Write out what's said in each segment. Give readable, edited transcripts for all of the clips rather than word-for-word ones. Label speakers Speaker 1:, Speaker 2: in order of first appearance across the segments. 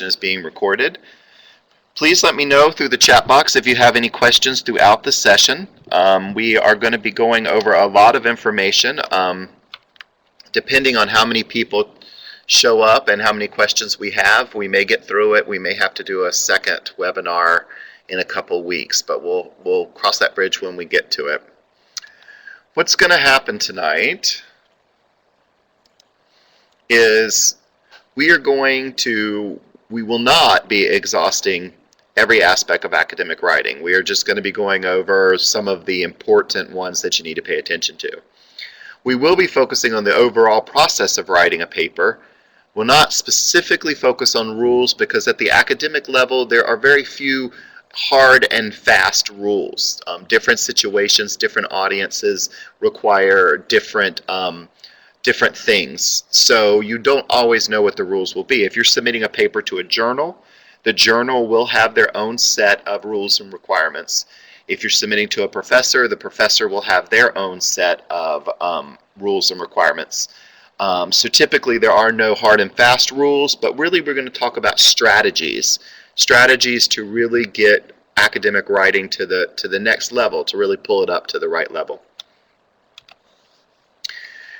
Speaker 1: is being recorded. Please let me know through the chat box if you have any questions throughout the session. We are going to be going over a lot of information. Depending on how many people show up and how many questions we have, we may get through it. We may have to do a second webinar in a couple weeks, but we'll cross that bridge when we get to it. What's going to happen tonight is we will not be exhausting every aspect of academic writing. We are just going to be going over some of the important ones that you need to pay attention to. We will be focusing on the overall process of writing a paper. We'll not specifically focus on rules because at the academic level there are very few hard and fast rules. Different situations, different audiences require different things. So you don't always know what the rules will be. If you're submitting a paper to a journal, the journal will have their own set of rules and requirements. If you're submitting to a professor, the professor will have their own set of rules and requirements. So typically there are no hard and fast rules, but really we're going to talk about strategies to really get academic writing to the next level, to really pull it up to the right level.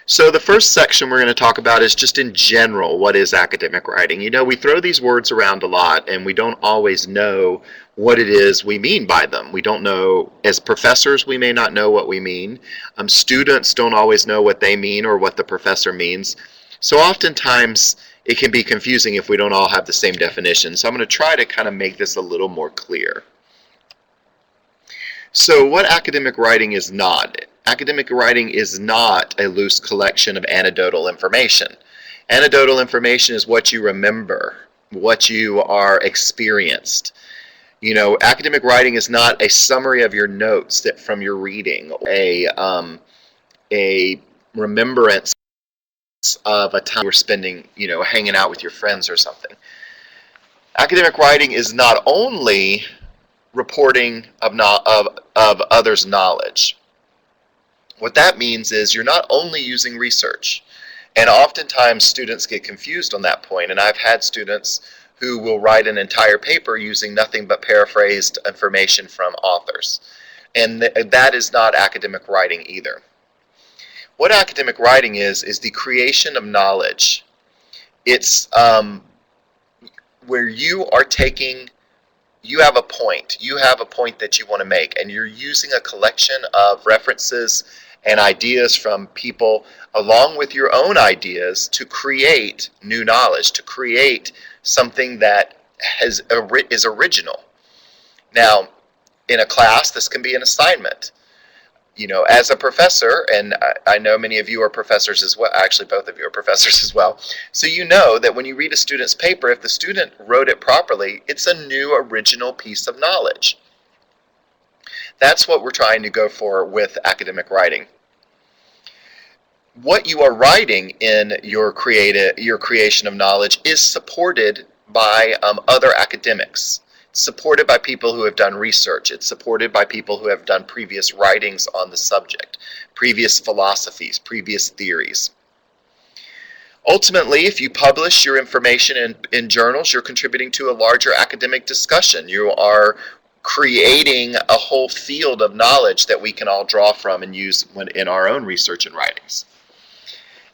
Speaker 1: So the first section we're going to talk about is just in general, what is academic writing? You know, we throw these words around a lot and we don't always know what it is we mean by them. We don't know, as professors, we may not know what we mean. Students don't always know what they mean or what the professor means. So oftentimes it can be confusing if we don't all have the same definition. So I'm going to try to kind of make this a little more clear. So what academic writing is not. Academic writing is not a loose collection of anecdotal information. Anecdotal information is what you remember, what you are experienced. You know, academic writing is not a summary of your notes from your reading, a remembrance of a time you were spending, you know, hanging out with your friends or something. Academic writing is not only reporting of others' knowledge. What that means is you're not only using research, and oftentimes students get confused on that point, and I've had students who will write an entire paper using nothing but paraphrased information from authors, and that is not academic writing either. What academic writing is the creation of knowledge. It's where you have a point that you want to make, and you're using a collection of references and ideas from people along with your own ideas to create new knowledge, to create something that is original. Now, in a class, this can be an assignment. You know, as a professor, and I know many of you are professors as well, actually both of you are professors as well, so you know that when you read a student's paper, if the student wrote it properly, it's a new original piece of knowledge. That's what we're trying to go for with academic writing. What you are writing in your creation of knowledge is supported by other academics. It's supported by people who have done research. It's supported by people who have done previous writings on the subject, previous philosophies, previous theories. Ultimately, if you publish your information in journals, you're contributing to a larger academic discussion. You are creating a whole field of knowledge that we can all draw from and use in our own research and writings.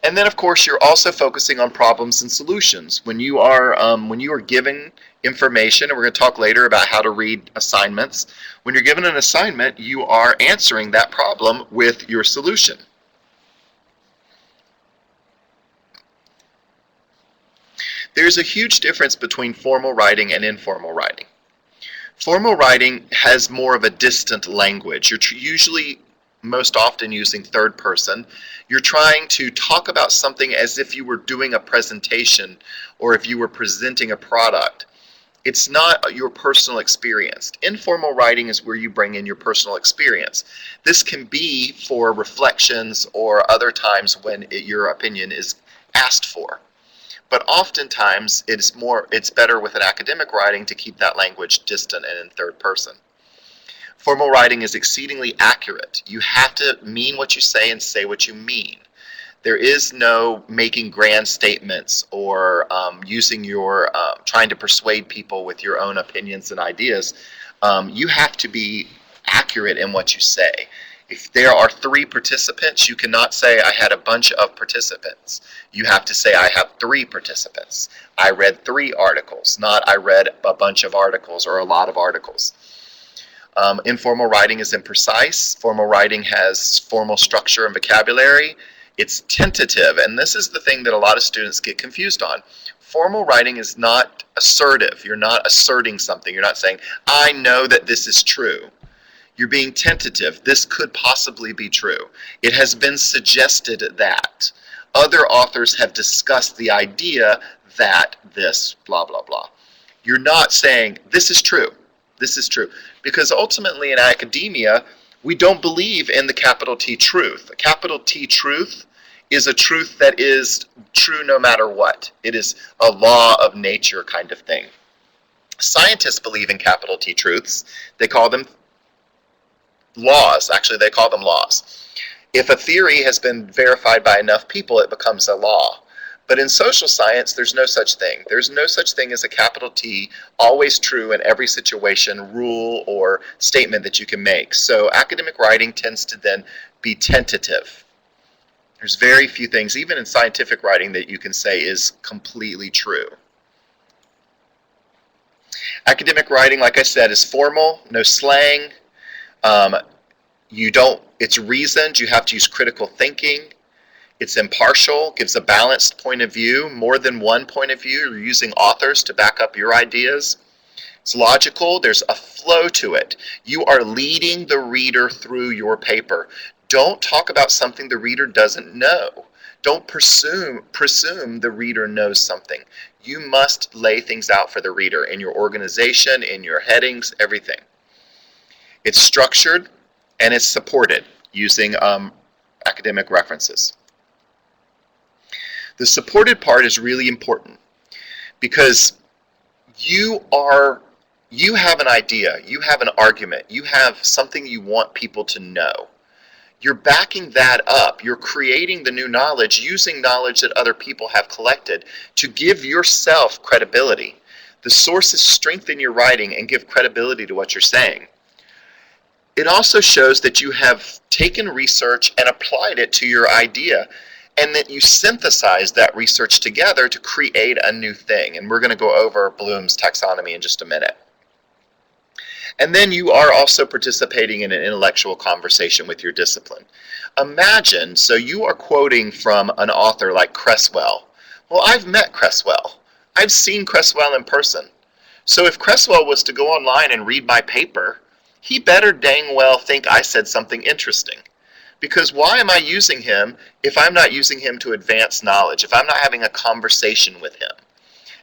Speaker 1: And then, of course, you're also focusing on problems and solutions. When you are given information, and we're going to talk later about how to read assignments, when you're given an assignment, you are answering that problem with your solution. There's a huge difference between formal writing and informal writing. Formal writing has more of a distant language. You're usually most often using third person. You're trying to talk about something as if you were doing a presentation or if you were presenting a product. It's not your personal experience. Informal writing is where you bring in your personal experience. This can be for reflections or other times when your opinion is asked for. But oftentimes it's better with an academic writing to keep that language distant and in third person. Formal writing is exceedingly accurate. You have to mean what you say and say what you mean. There is no making grand statements or using your, trying to persuade people with your own opinions and ideas. You have to be accurate in what you say. If there are 3 participants, you cannot say, I had a bunch of participants. You have to say, I have 3 participants. I read 3 articles, not I read a bunch of articles or a lot of articles. Informal writing is imprecise. Formal writing has formal structure and vocabulary. It's tentative, and this is the thing that a lot of students get confused on. Formal writing is not assertive. You're not asserting something. You're not saying, I know that this is true. You're being tentative. This could possibly be true. It has been suggested that. Other authors have discussed the idea that this, blah, blah, blah. You're not saying, this is true. This is true. Because ultimately in academia, we don't believe in the capital T truth. A capital T truth is a truth that is true no matter what. It is a law of nature kind of thing. Scientists believe in capital T truths. They call them laws. Actually, they call them laws. If a theory has been verified by enough people, it becomes a law. But in social science, there's no such thing. There's no such thing as a capital T, always true in every situation, rule, or statement that you can make. So academic writing tends to then be tentative. There's very few things, even in scientific writing, that you can say is completely true. Academic writing, like I said, is formal, no slang. It's reasoned, you have to use critical thinking. It's impartial, gives a balanced point of view, more than one point of view. You're using authors to back up your ideas. It's logical, there's a flow to it. You are leading the reader through your paper. Don't talk about something the reader doesn't know. Don't presume the reader knows something. You must lay things out for the reader in your organization, in your headings, everything. It's structured and it's supported using academic references. The supported part is really important because you have an idea, you have an argument, you have something you want people to know. You're backing that up. You're creating the new knowledge using knowledge that other people have collected to give yourself credibility. The sources strengthen your writing and give credibility to what you're saying. It also shows that you have taken research and applied it to your idea, and that you synthesize that research together to create a new thing. And we're going to go over Bloom's taxonomy in just a minute. And then you are also participating in an intellectual conversation with your discipline. Imagine, so you are quoting from an author like Cresswell. Well, I've met Cresswell. I've seen Cresswell in person. So if Cresswell was to go online and read my paper, he better dang well think I said something interesting. Because why am I using him if I'm not using him to advance knowledge, if I'm not having a conversation with him?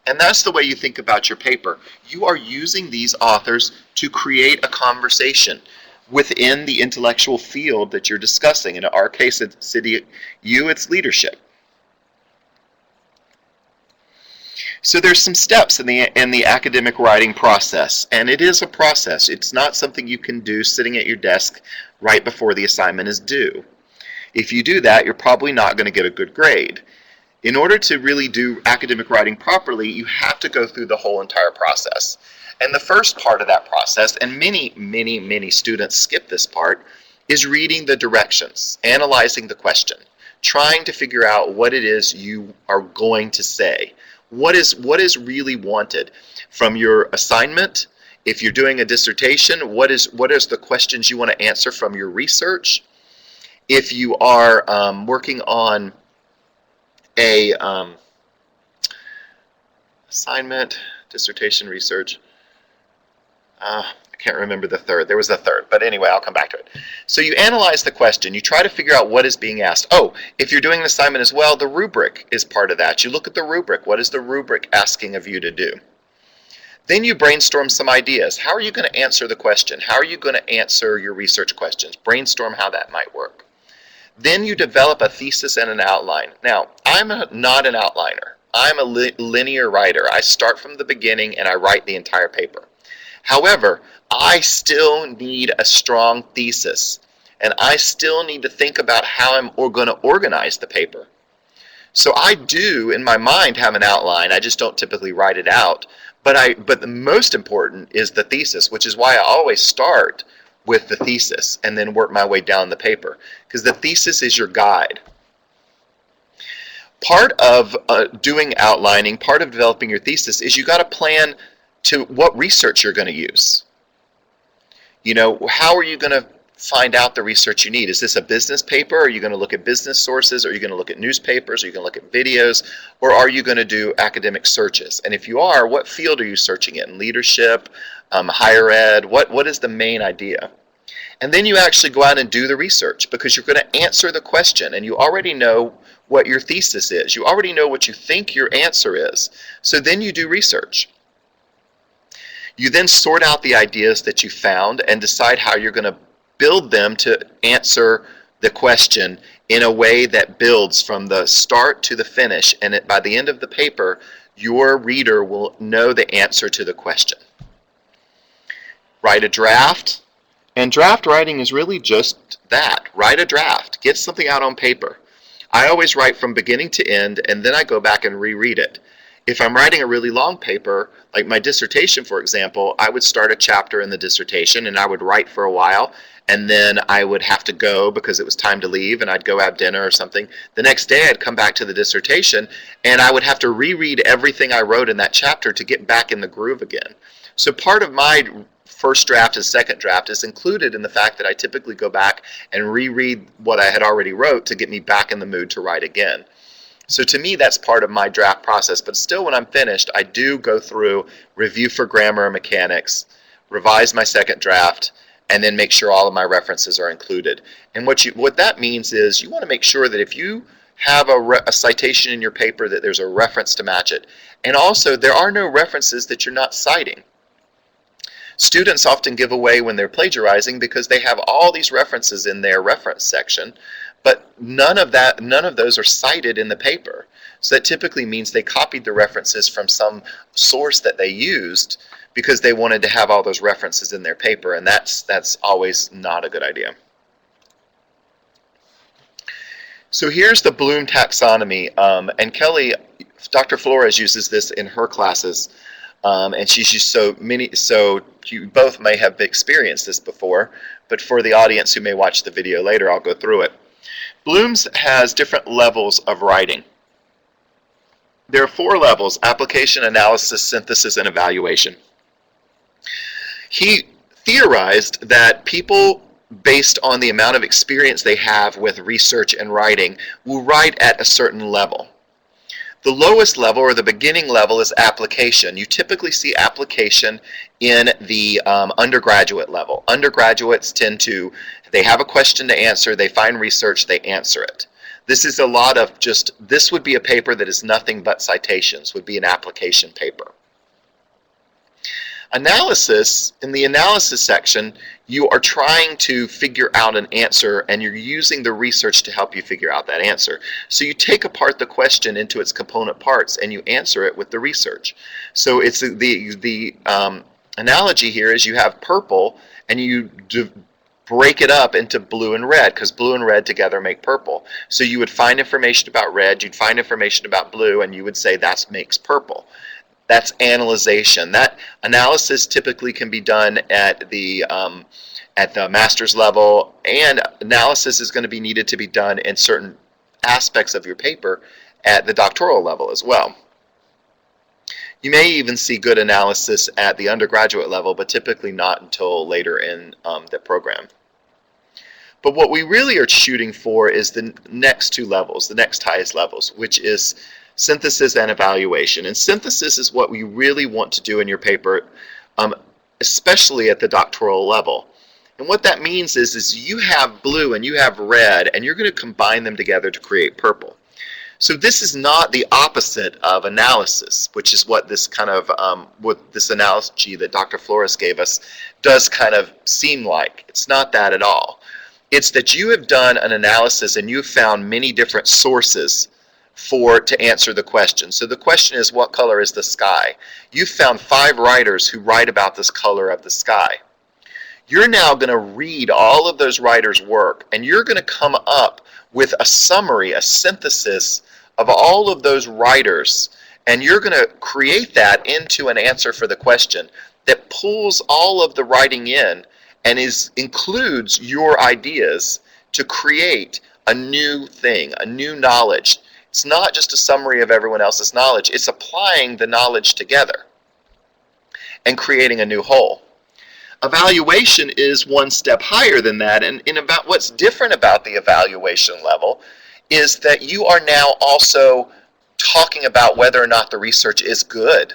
Speaker 1: And that's the way you think about your paper. You are using these authors to create a conversation within the intellectual field that you're discussing. In our case, it's leadership. So there's some steps in the academic writing process, and it is a process. It's not something you can do sitting at your desk right before the assignment is due. If you do that, you're probably not going to get a good grade. In order to really do academic writing properly, you have to go through the whole entire process. And the first part of that process, and many students skip this part, is reading the directions, analyzing the question, trying to figure out what it is you are going to say. What is really wanted from your assignment? If you're doing a dissertation, what is the questions you want to answer from your research? If you are working on a assignment, dissertation, research, I can't remember the third. There was a third, but anyway, I'll come back to it. So you analyze the question. You try to figure out what is being asked. Oh, if you're doing an assignment as well, the rubric is part of that. You look at the rubric. What is the rubric asking of you to do? Then you brainstorm some ideas. How are you going to answer the question? How are you going to answer your research questions? Brainstorm how that might work. Then you develop a thesis and an outline. Now, I'm not an outliner. I'm a linear writer. I start from the beginning and I write the entire paper. However, I still need a strong thesis, and I still need to think about how I'm going to organize the paper. So I do, in my mind, have an outline. I just don't typically write it out. But the most important is the thesis, which is why I always start with the thesis and then work my way down the paper, because the thesis is your guide. Part of doing outlining, part of developing your thesis is you got to plan to what research you're going to use. You know, how are you going to find out the research you need? Is this a business paper? Are you going to look at business sources? Are you going to look at newspapers? Are you going to look at videos? Or are you going to do academic searches? And if you are, what field are you searching in? Leadership, higher ed? What is the main idea? And then you actually go out and do the research, because you're going to answer the question, and you already know what your thesis is. You already know what you think your answer is. So then you do research. You then sort out the ideas that you found and decide how you're going to build them to answer the question in a way that builds from the start to the finish, and by the end of the paper, your reader will know the answer to the question. Write a draft, and draft writing is really just that. Write a draft. Get something out on paper. I always write from beginning to end, and then I go back and reread it. If I'm writing a really long paper, like my dissertation, for example, I would start a chapter in the dissertation, and I would write for a while, and then I would have to go because it was time to leave, and I'd go have dinner or something. The next day I'd come back to the dissertation, and I would have to reread everything I wrote in that chapter to get back in the groove again. So part of my first draft and second draft is included in the fact that I typically go back and reread what I had already wrote to get me back in the mood to write again. So to me, that's part of my draft process. But still, when I'm finished, I do go through, review for grammar and mechanics, revise my second draft, and then make sure all of my references are included. And what that means is you want to make sure that if you have a citation in your paper, that there's a reference to match it. And also, there are no references that you're not citing. Students often give away when they're plagiarizing because they have all these references in their reference section, but none of those are cited in the paper. So that typically means they copied the references from some source that they used because they wanted to have all those references in their paper, and that's always not a good idea. So here's the Bloom taxonomy, and Kelly, Dr. Flores uses this in her classes, and she's used so you both may have experienced this before, but for the audience who may watch the video later, I'll go through it. Bloom's has different levels of writing. There are 4 levels: application, analysis, synthesis, and evaluation. He theorized that people, based on the amount of experience they have with research and writing, will write at a certain level. The lowest level, or the beginning level, is application. You typically see application in the undergraduate level. Undergraduates they have a question to answer, they find research, they answer it. This is a lot of this would be a paper that is nothing but citations, would be an application paper. Analysis, in the analysis section, you are trying to figure out an answer, and you're using the research to help you figure out that answer. So you take apart the question into its component parts, and you answer it with the research. So it's the analogy here is you have purple, and you break it up into blue and red, because blue and red together make purple. So you would find information about red, you'd find information about blue, and you would say that makes purple. That's analyzation. That analysis typically can be done at the master's level, and analysis is going to be needed to be done in certain aspects of your paper at the doctoral level as well. You may even see good analysis at the undergraduate level, but typically not until later in the program. But what we really are shooting for is the next 2 levels, the next highest levels, which is synthesis and evaluation. And synthesis is what we really want to do in your paper, especially at the doctoral level. And what that means is you have blue and you have red, and you're going to combine them together to create purple. So this is not the opposite of analysis, which is what this kind of, what this analogy that Dr. Flores gave us does kind of seem like. It's not that at all. It's that you have done an analysis and you've found many different sources to answer the question. So the question is, what color is the sky? You've found 5 writers who write about this color of the sky. You're now going to read all of those writers' work, and you're going to come up with a summary, a synthesis of all of those writers, and you're going to create that into an answer for the question that pulls all of the writing in and includes your ideas to create a new thing, a new knowledge. It's not just a summary of everyone else's knowledge, it's applying the knowledge together and creating a new whole. Evaluation is one step higher than that, and about what's different about the evaluation level is that you are now also talking about whether or not the research is good,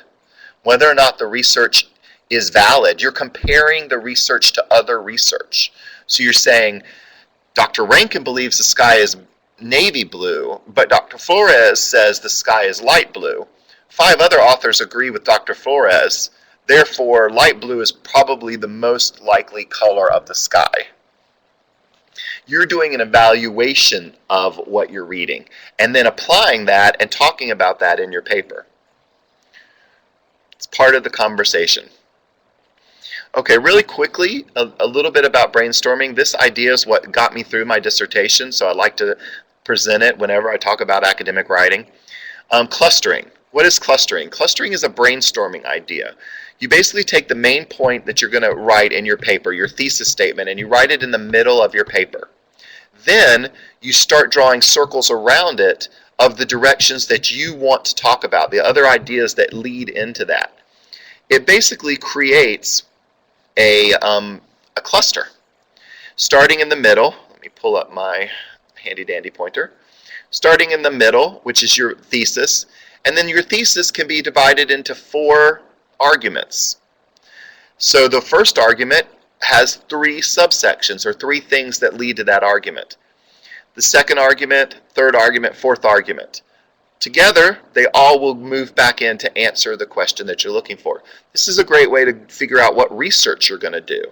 Speaker 1: whether or not the research is valid. You're comparing the research to other research. So you're saying, Dr. Rankin believes the sky is navy blue, but Dr. Flores says the sky is light blue. 5 other authors agree with Dr. Flores. Therefore, light blue is probably the most likely color of the sky. You're doing an evaluation of what you're reading and then applying that and talking about that in your paper. It's part of the conversation. Okay, really quickly, a little bit about brainstorming. This idea is what got me through my dissertation, so I like to present it whenever I talk about academic writing. Clustering. What is clustering? Clustering is a brainstorming idea. You basically take the main point that you're going to write in your paper, your thesis statement, and you write it in the middle of your paper. Then you start drawing circles around it of the directions that you want to talk about, the other ideas that lead into that. It basically creates a cluster. Starting in the middle, let me pull up my handy dandy pointer. Starting in the middle, which is your thesis, and then your thesis can be divided into 4 arguments. So the first argument has 3 subsections, or 3 things that lead to that argument. The second argument, third argument, fourth argument. Together, they all will move back in to answer the question that you're looking for. This is a great way to figure out what research you're going to do.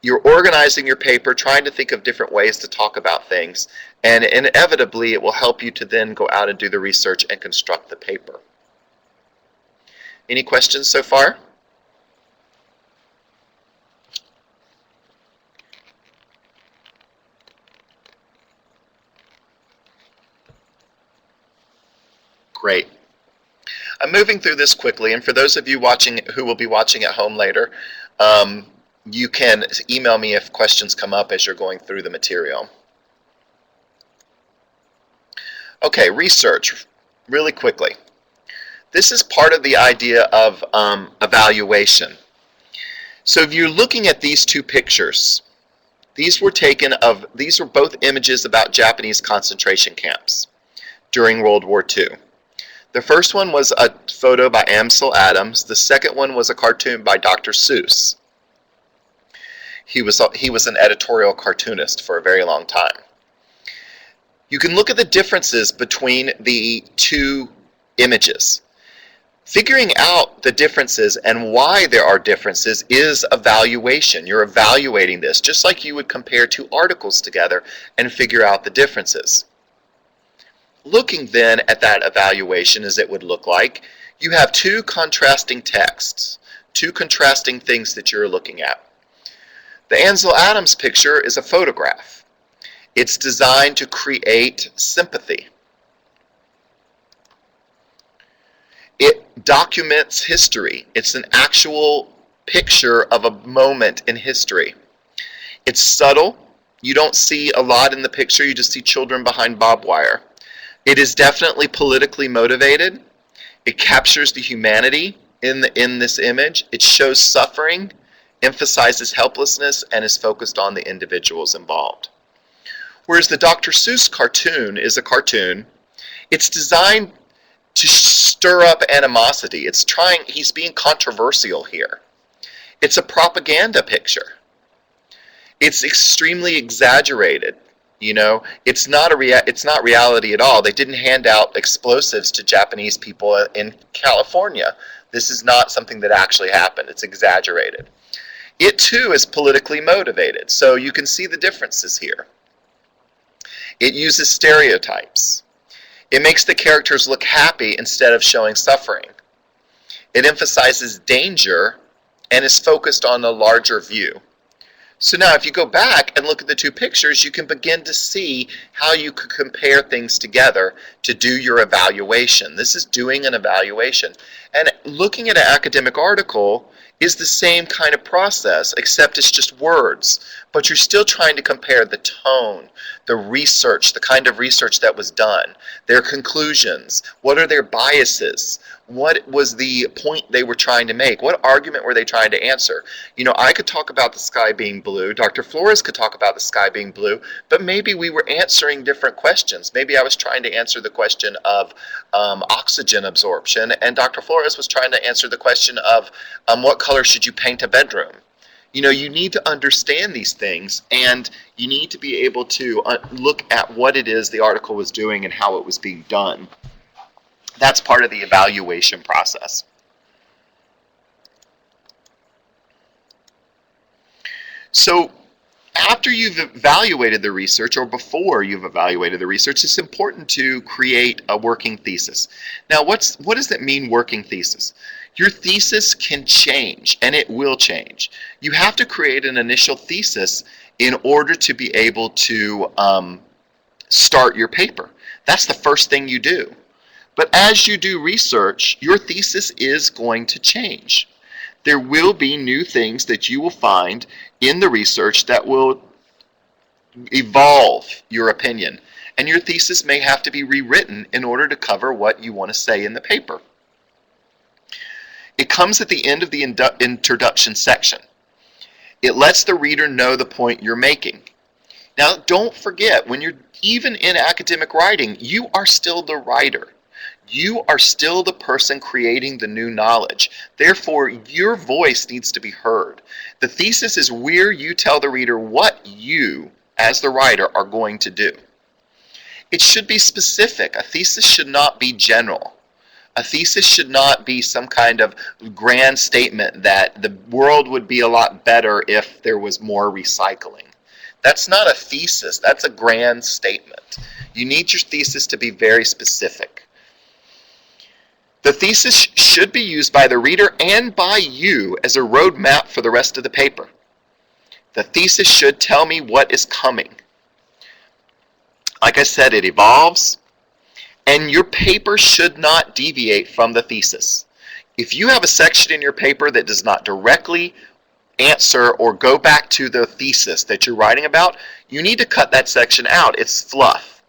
Speaker 1: You're organizing your paper, trying to think of different ways to talk about things, and inevitably it will help you to then go out and do the research and construct the paper. Any questions so far? Great. I'm moving through this quickly, and for those of you watching who will be watching at home later, you can email me if questions come up as you're going through the material. Okay, research, really quickly. This is part of the idea of evaluation. So if you're looking at these 2 pictures, these were both images about Japanese concentration camps during World War II. The first one was a photo by Ansel Adams. The second one was a cartoon by Dr. Seuss. He was an editorial cartoonist for a very long time. You can look at the differences between the 2 images. Figuring out the differences and why there are differences is evaluation. You're evaluating this, just like you would compare 2 articles together and figure out the differences. Looking then at that evaluation as it would look like, you have 2 contrasting texts, 2 contrasting things that you're looking at. The Ansel Adams picture is a photograph. It's designed to create sympathy. It documents history. It's an actual picture of a moment in history. It's subtle. You don't see a lot in the picture. You just see children behind barbed wire. It is definitely politically motivated. It captures the humanity in this image. It shows suffering, emphasizes helplessness, and is focused on the individuals involved. Whereas the Dr. Seuss cartoon is a cartoon, it's designed to stir up animosity. He's being controversial here. It's a propaganda picture. It's extremely exaggerated. You know, it's not reality at all. They didn't hand out explosives to Japanese people in California. This is not something that actually happened. It's exaggerated. It too is politically motivated, so you can see the differences here. It uses stereotypes. It makes the characters look happy instead of showing suffering. It emphasizes danger and is focused on the larger view. So now if you go back and look at the two pictures, you can begin to see how you could compare things together to do your evaluation. This is doing an evaluation. And looking at an academic article is the same kind of process, except it's just words. But you're still trying to compare the tone, the research, the kind of research that was done, their conclusions, what are their biases, what was the point they were trying to make, what argument were they trying to answer. You know, I could talk about the sky being blue, Dr. Flores could talk about the sky being blue, but maybe we were answering different questions. Maybe I was trying to answer the question of oxygen absorption, and Dr. Flores was trying to answer the question of what color should you paint a bedroom. You know, you need to understand these things, and you need to be able to look at what it is the article was doing and how it was being done. That's part of the evaluation process. So after you've evaluated the research, or before you've evaluated the research, it's important to create a working thesis. Now, what does that mean, working thesis? Your thesis can change, and it will change. You have to create an initial thesis in order to be able to start your paper. That's the first thing you do. But as you do research, your thesis is going to change. There will be new things that you will find in the research that will evolve your opinion. And your thesis may have to be rewritten in order to cover what you want to say in the paper. It comes at the end of the introduction section. It lets the reader know the point you're making. Now, don't forget, when you're even in academic writing, you are still the writer. You are still the person creating the new knowledge. Therefore, your voice needs to be heard. The thesis is where you tell the reader what you, as the writer, are going to do. It should be specific. A thesis should not be general. A thesis should not be some kind of grand statement that the world would be a lot better if there was more recycling. That's not a thesis. That's a grand statement. You need your thesis to be very specific. The thesis should be used by the reader and by you as a roadmap for the rest of the paper. The thesis should tell me what is coming. Like I said, it evolves, and your paper should not deviate from the thesis. If you have a section in your paper that does not directly answer or go back to the thesis that you're writing about, you need to cut that section out. It's fluff.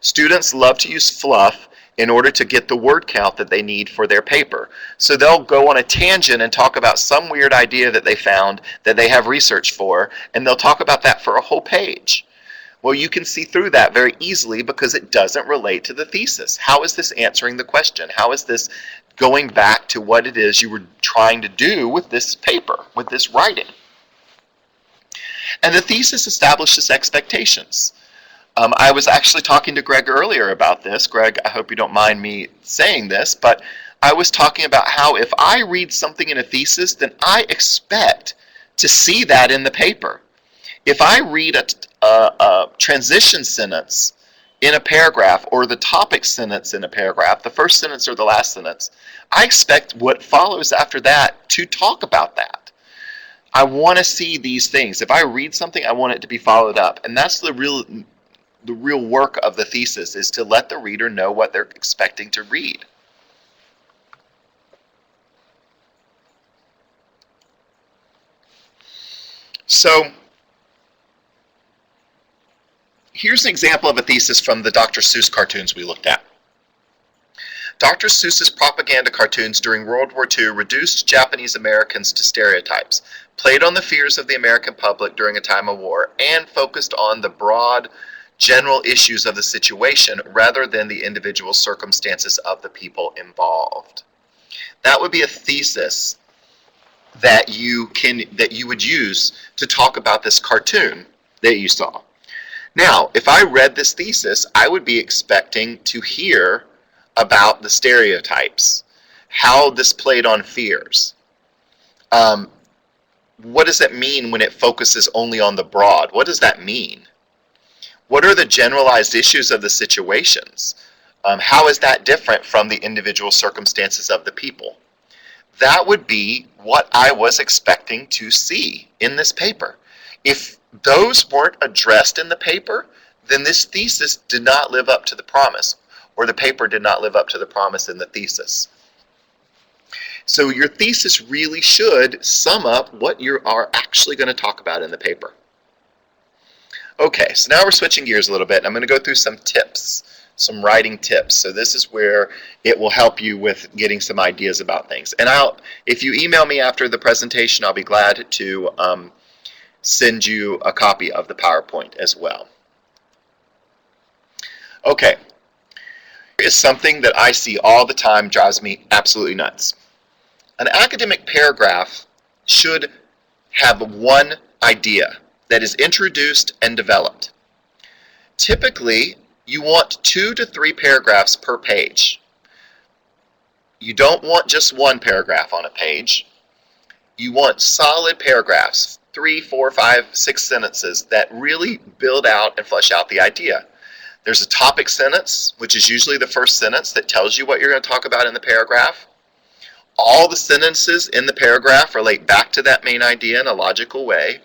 Speaker 1: Students love to use fluff in order to get the word count that they need for their paper. So they'll go on a tangent and talk about some weird idea that they found that they have research for, and they'll talk about that for a whole page. Well, you can see through that very easily because it doesn't relate to the thesis. How is this answering the question? How is this going back to what it is you were trying to do with this paper, with this writing? And the thesis establishes expectations. I was actually talking to Greg earlier about this. Greg, I hope you don't mind me saying this, but I was talking about how if I read something in a thesis, then I expect to see that in the paper. If I read a transition sentence in a paragraph, or the topic sentence in a paragraph, the first sentence or the last sentence, I expect what follows after that to talk about that. I want to see these things. If I read something, I want it to be followed up. And that's the real work of the thesis, is to let the reader know what they're expecting to read. So here's an example of a thesis from the Dr. Seuss cartoons we looked at. Dr. Seuss's propaganda cartoons during World War II reduced Japanese Americans to stereotypes, played on the fears of the American public during a time of war, and focused on the broad general issues of the situation rather than the individual circumstances of the people involved. That would be a thesis that you would use to talk about this cartoon that you saw. Now, if I read this thesis, I would be expecting to hear about the stereotypes, how this played on fears. What does that mean when it focuses only on the broad? What does that mean? What are the generalized issues of the situations? How is that different from the individual circumstances of the people? That would be what I was expecting to see in this paper. If those weren't addressed in the paper, then this thesis did not live up to the promise, or the paper did not live up to the promise in the thesis. So your thesis really should sum up what you are actually going to talk about in the paper. Okay, so now we're switching gears a little bit. I'm going to go through some tips, some writing tips. So this is where it will help you with getting some ideas about things. And if you email me after the presentation, I'll be glad to send you a copy of the PowerPoint as well. Okay, here is something that I see all the time, drives me absolutely nuts. An academic paragraph should have one idea that is introduced and developed. Typically, you want 2 to 3 paragraphs per page. You don't want just one paragraph on a page. You want solid paragraphs, 3, 4, 5, 6 sentences that really build out and flesh out the idea. There's a topic sentence, which is usually the first sentence that tells you what you're going to talk about in the paragraph. All the sentences in the paragraph relate back to that main idea in a logical way.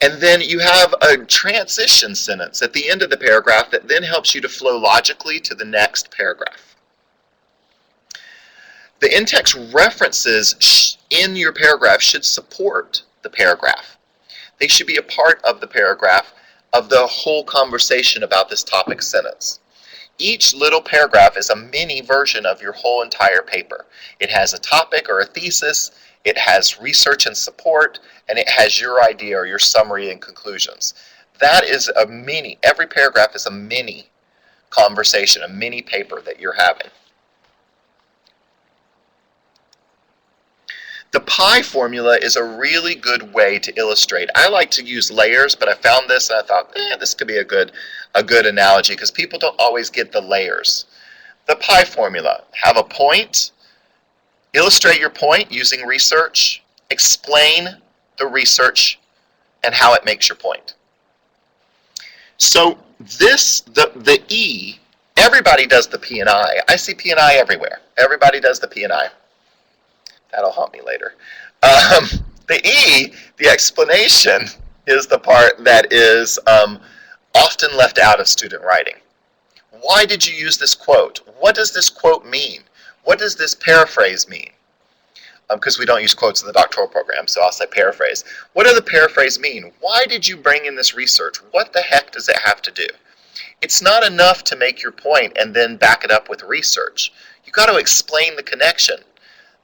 Speaker 1: And then you have a transition sentence at the end of the paragraph that then helps you to flow logically to the next paragraph. The in-text references in your paragraph should support the paragraph. They should be a part of the paragraph of the whole conversation about this topic sentence. Each little paragraph is a mini version of your whole entire paper. It has a topic or a thesis, it has research and support, and it has your idea or your summary and conclusions. That is a mini, every paragraph is a mini conversation, a mini paper that you're having. The pie formula is a really good way to illustrate. I like to use layers, but I found this and I thought, this could be a good analogy because people don't always get the layers. The pie formula, have a point, illustrate your point using research, explain the research and how it makes your point. So the E, everybody does the P and I. I see P and I everywhere. Everybody does the P and I. That'll haunt me later. The E, the explanation, is the part that is often left out of student writing. Why did you use this quote? What does this quote mean? What does this paraphrase mean? Because we don't use quotes in the doctoral program, so I'll say paraphrase. What does the paraphrase mean? Why did you bring in this research? What the heck does it have to do? It's not enough to make your point and then back it up with research. You've got to explain the connection.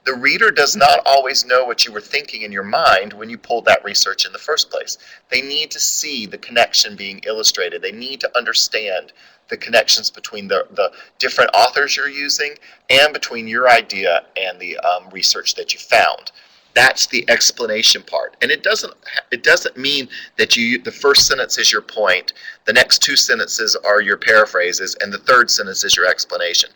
Speaker 1: The reader does not always know what you were thinking in your mind when you pulled that research in the first place. They need to see the connection being illustrated. They need to understand the connections between the different authors you're using and between your idea and the research that you found. That's the explanation part. And it doesn't mean that the first sentence is your point, the next 2 sentences are your paraphrases, and the third sentence is your explanation.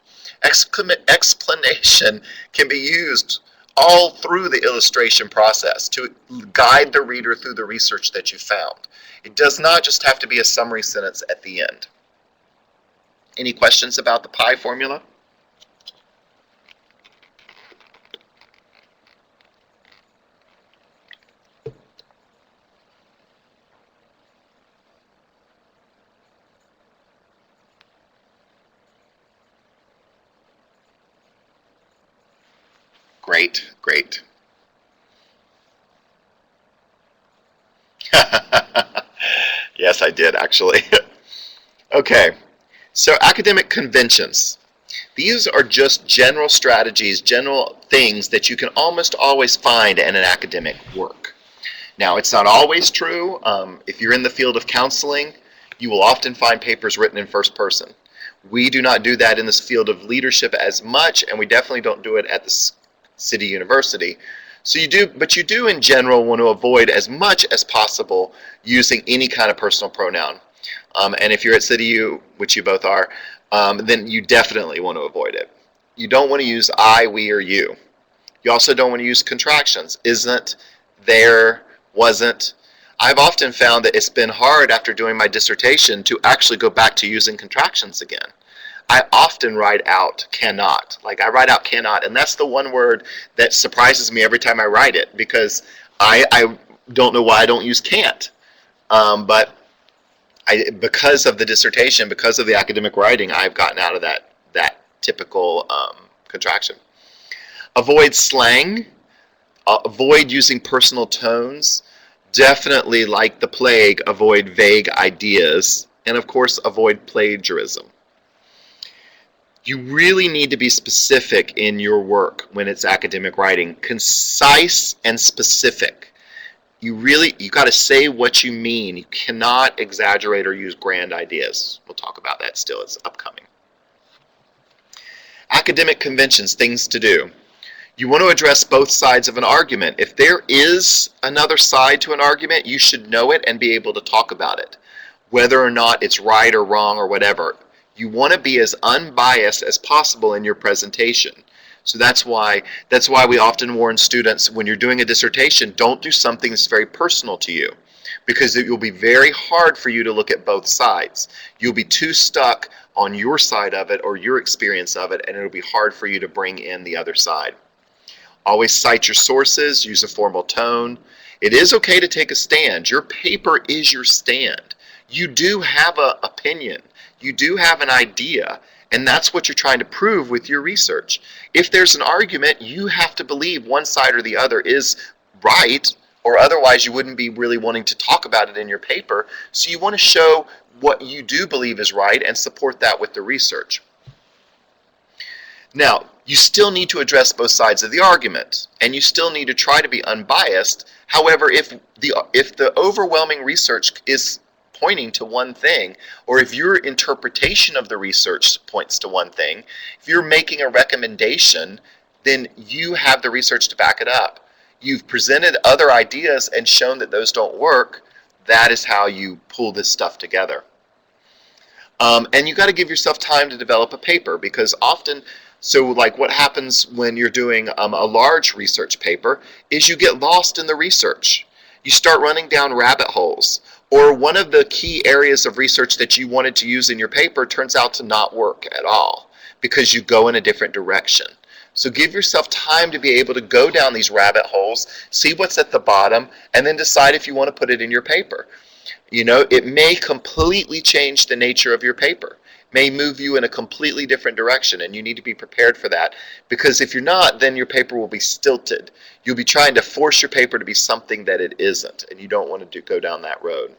Speaker 1: Explanation can be used all through the illustration process to guide the reader through the research that you found. It does not just have to be a summary sentence at the end. Any questions about the pie formula? Great, great. Yes, I did actually. Okay, so academic conventions. These are just general strategies, general things that you can almost always find in an academic work. Now, it's not always true. If you're in the field of counseling, you will often find papers written in first person. We do not do that in this field of leadership as much, and we definitely don't do it at the City University. So you do in general want to avoid as much as possible using any kind of personal pronoun. And if you're at City U, which you both are, then you definitely want to avoid it. You don't want to use I, we, or you. You also don't want to use contractions. Isn't, there, wasn't. I've often found that it's been hard after doing my dissertation to actually go back to using contractions again. I often write out cannot. Like I write out cannot, and that's the one word that surprises me every time I write it, because I don't know why I don't use can't. But because of the dissertation, because of the academic writing, I've gotten out of that typical contraction. Avoid slang. Avoid using personal tones. Definitely, like the plague, avoid vague ideas. And of course, avoid plagiarism. You really need to be specific in your work when it's academic writing. Concise and specific. You got to say what you mean. You cannot exaggerate or use grand ideas. We'll talk about that still. It's upcoming. Academic conventions, things to do. You want to address both sides of an argument. If there is another side to an argument, you should know it and be able to talk about it, whether or not it's right or wrong or whatever. You want to be as unbiased as possible in your presentation. So that's why we often warn students, when you're doing a dissertation, don't do something that's very personal to you, because it will be very hard for you to look at both sides. You'll be too stuck on your side of it or your experience of it, and it'll be hard for you to bring in the other side. Always cite your sources, use a formal tone. It is okay to take a stand. Your paper is your stand. You do have an opinion. You do have an idea, and that's what you're trying to prove with your research. If there's an argument, you have to believe one side or the other is right, or otherwise you wouldn't be really wanting to talk about it in your paper. So you want to show what you do believe is right and support that with the research. Now, you still need to address both sides of the argument, and you still need to try to be unbiased. However, if the overwhelming research is pointing to one thing, or if your interpretation of the research points to one thing, if you're making a recommendation, then you have the research to back it up. You've presented other ideas and shown that those don't work. That is how you pull this stuff together. And you got to give yourself time to develop a paper, because often, so like what happens when you're doing a large research paper is you get lost in the research. You start running down rabbit holes, or one of the key areas of research that you wanted to use in your paper turns out to not work at all because you go in a different direction. So give yourself time to be able to go down these rabbit holes, see what's at the bottom, and then decide if you want to put it in your paper. You know, it may completely change the nature of your paper, may move you in a completely different direction, and you need to be prepared for that, because if you're not, then your paper will be stilted. You'll be trying to force your paper to be something that it isn't, and you don't want to go down that road.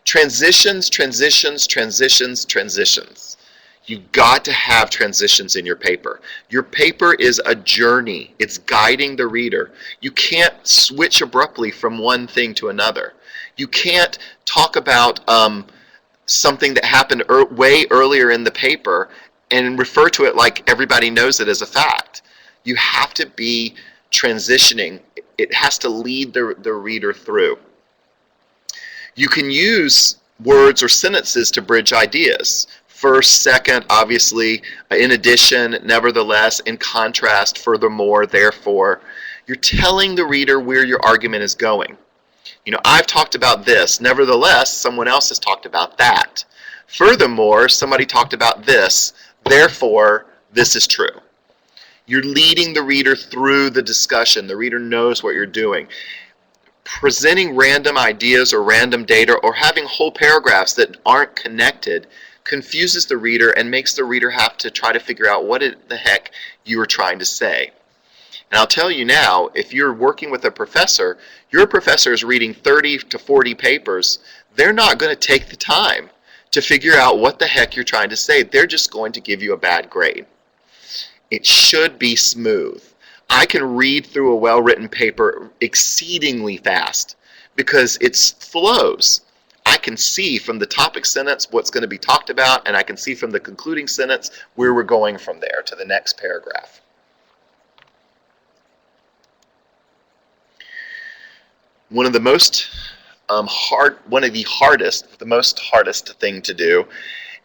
Speaker 1: Transitions, transitions, transitions, transitions. You've got to have transitions in your paper. Your paper is a journey. It's guiding the reader. You can't switch abruptly from one thing to another. You can't talk about something that happened way earlier in the paper and refer to it like everybody knows it as a fact. You have to be transitioning. It has to lead the reader through. You can use words or sentences to bridge ideas. First, second, obviously, in addition, nevertheless, in contrast, furthermore, therefore. You're telling the reader where your argument is going. You know, I've talked about this. Nevertheless, someone else has talked about that. Furthermore, somebody talked about this. Therefore, this is true. You're leading the reader through the discussion. The reader knows what you're doing. Presenting random ideas or random data or having whole paragraphs that aren't connected confuses the reader and makes the reader have to try to figure out what the heck you were trying to say. And I'll tell you now, if you're working with a professor, your professor is reading 30 to 40 papers, they're not going to take the time to figure out what the heck you're trying to say. They're just going to give you a bad grade. It should be smooth. I can read through a well-written paper exceedingly fast because it flows. I can see from the topic sentence what's going to be talked about, and I can see from the concluding sentence where we're going from there to the next paragraph. One of the most hardest thing to do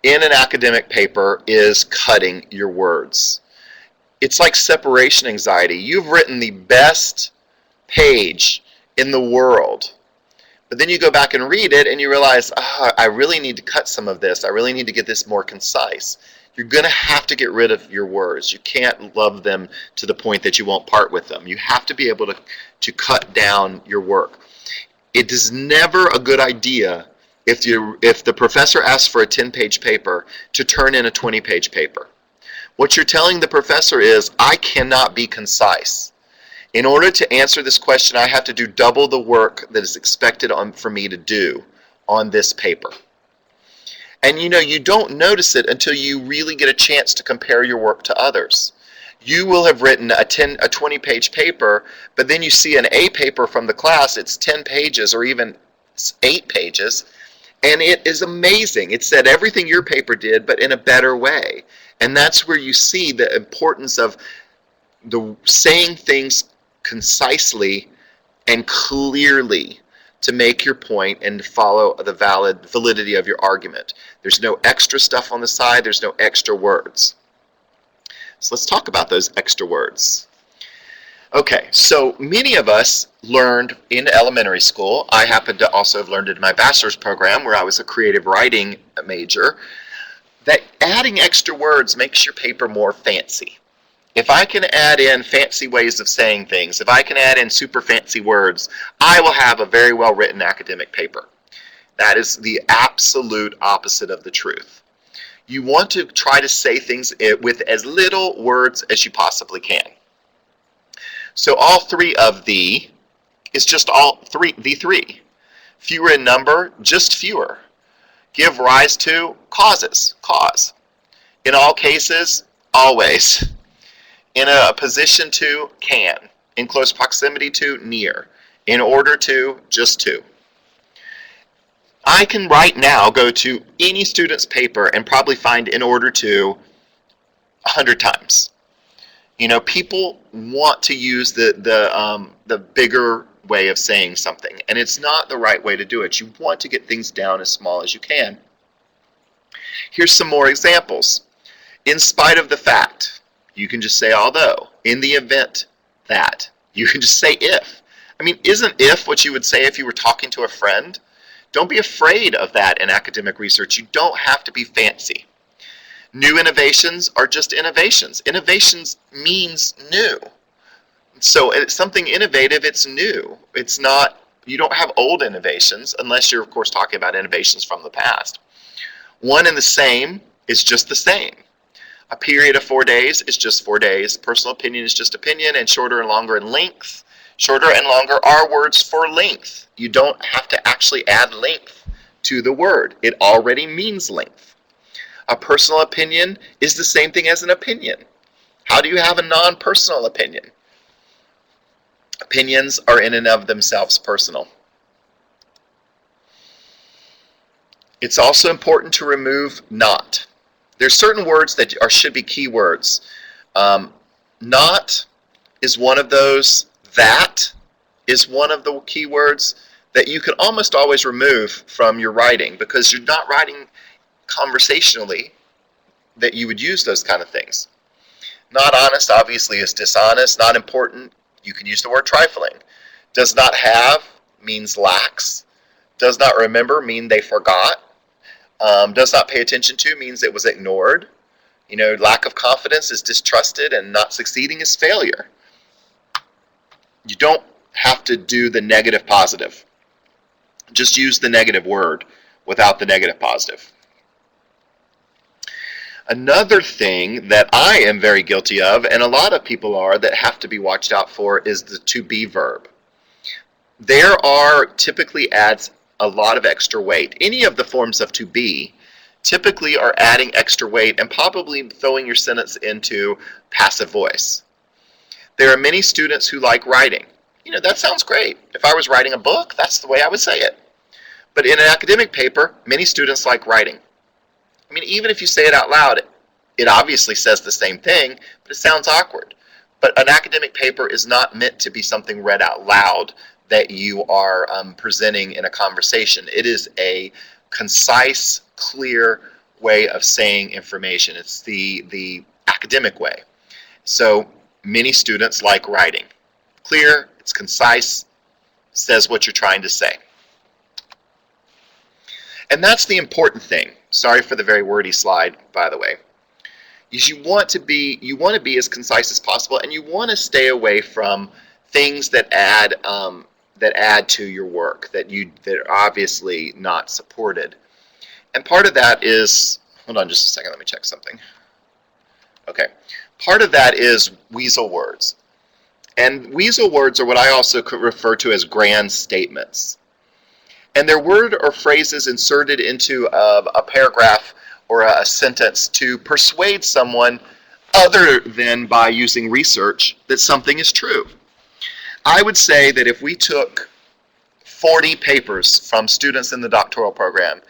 Speaker 1: in an academic paper is cutting your words. It's like separation anxiety. You've written the best page in the world, but then you go back and read it and you realize, I really need to cut some of this. I really need to get this more concise. You're going to have to get rid of your words. You can't love them to the point that you won't part with them. You have to be able to cut down your work. It is never a good idea if the professor asks for a 10-page paper to turn in a 20-page paper. What you're telling the professor is, I cannot be concise. In order to answer this question, I have to do double the work that is expected for me to do on this paper. And you don't notice it until you really get a chance to compare your work to others. You will have written a 20-page paper, but then you see an A paper from the class, it's 10 pages or even 8 pages, and it is amazing. It said everything your paper did, but in a better way. And that's where you see the importance of saying things concisely and clearly to make your point and follow the validity of your argument. There's no extra stuff on the side, there's no extra words. So let's talk about those extra words. Okay, so many of us learned in elementary school, I happen to also have learned it in my bachelor's program where I was a creative writing major, that adding extra words makes your paper more fancy. If I can add in fancy ways of saying things, if I can add in super fancy words, I will have a very well written academic paper. That is the absolute opposite of the truth. You want to try to say things with as little words as you possibly can. So all three of the is just the three. Fewer in number, just fewer. Give rise to, causes, cause. In all cases, always. In a position to, can. In close proximity to, near. In order to, just to. I can right now go to any student's paper and probably find in order to 100 times. People want to use the bigger way of saying something, and it's not the right way to do it. You want to get things down as small as you can. Here's some more examples. In spite of the fact, you can just say although. In the event that, you can just say if. I mean, isn't if what you would say if you were talking to a friend? Don't be afraid of that in academic research. You don't have to be fancy. New innovations are just innovations. Innovations means new. So it's something innovative, it's new. It's not, you don't have old innovations unless you're, of course, talking about innovations from the past. One and the same is just the same. A period of 4 days is just 4 days. Personal opinion is just opinion, and shorter and longer in length. Shorter and longer are words for length. You don't have to actually add length to the word. It already means length. A personal opinion is the same thing as an opinion. How do you have a non-personal opinion? Opinions are in and of themselves personal. It's also important to remove not. There's certain words that should be keywords. Not is one of those. That is one of the keywords that you can almost always remove from your writing because you're not writing conversationally that you would use those kind of things. Not honest, obviously, is dishonest. Not important, you can use the word trifling. Does not have means lacks. Does not remember mean they forgot. Does not pay attention to means it was ignored. Lack of confidence is distrusted, and not succeeding is failure. You don't have to do the negative positive. Just use the negative word without the negative positive. Another thing that I am very guilty of, and a lot of people are, that have to be watched out for, is the to be verb. There are typically adds a lot of extra weight. Any of the forms of to be typically are adding extra weight and probably throwing your sentence into passive voice. There are many students who like writing. That sounds great. If I was writing a book, that's the way I would say it. But in an academic paper, many students like writing. I mean, even if you say it out loud, it obviously says the same thing, but it sounds awkward. But an academic paper is not meant to be something read out loud that you are presenting in a conversation. It is a concise, clear way of saying information. It's the academic way. So many students like writing. Clear, it's concise, says what you're trying to say. And that's the important thing. Sorry for the very wordy slide, by the way. is you want to be as concise as possible, and you want to stay away from things that add to your work that are obviously not supported. And part of that is, hold on just a second, let me check something. Okay, part of that is weasel words. And weasel words are what I also could refer to as grand statements. And they're word or phrases inserted into a paragraph or a sentence to persuade someone other than by using research that something is true. I would say that if we took 40 papers from students in the doctoral program,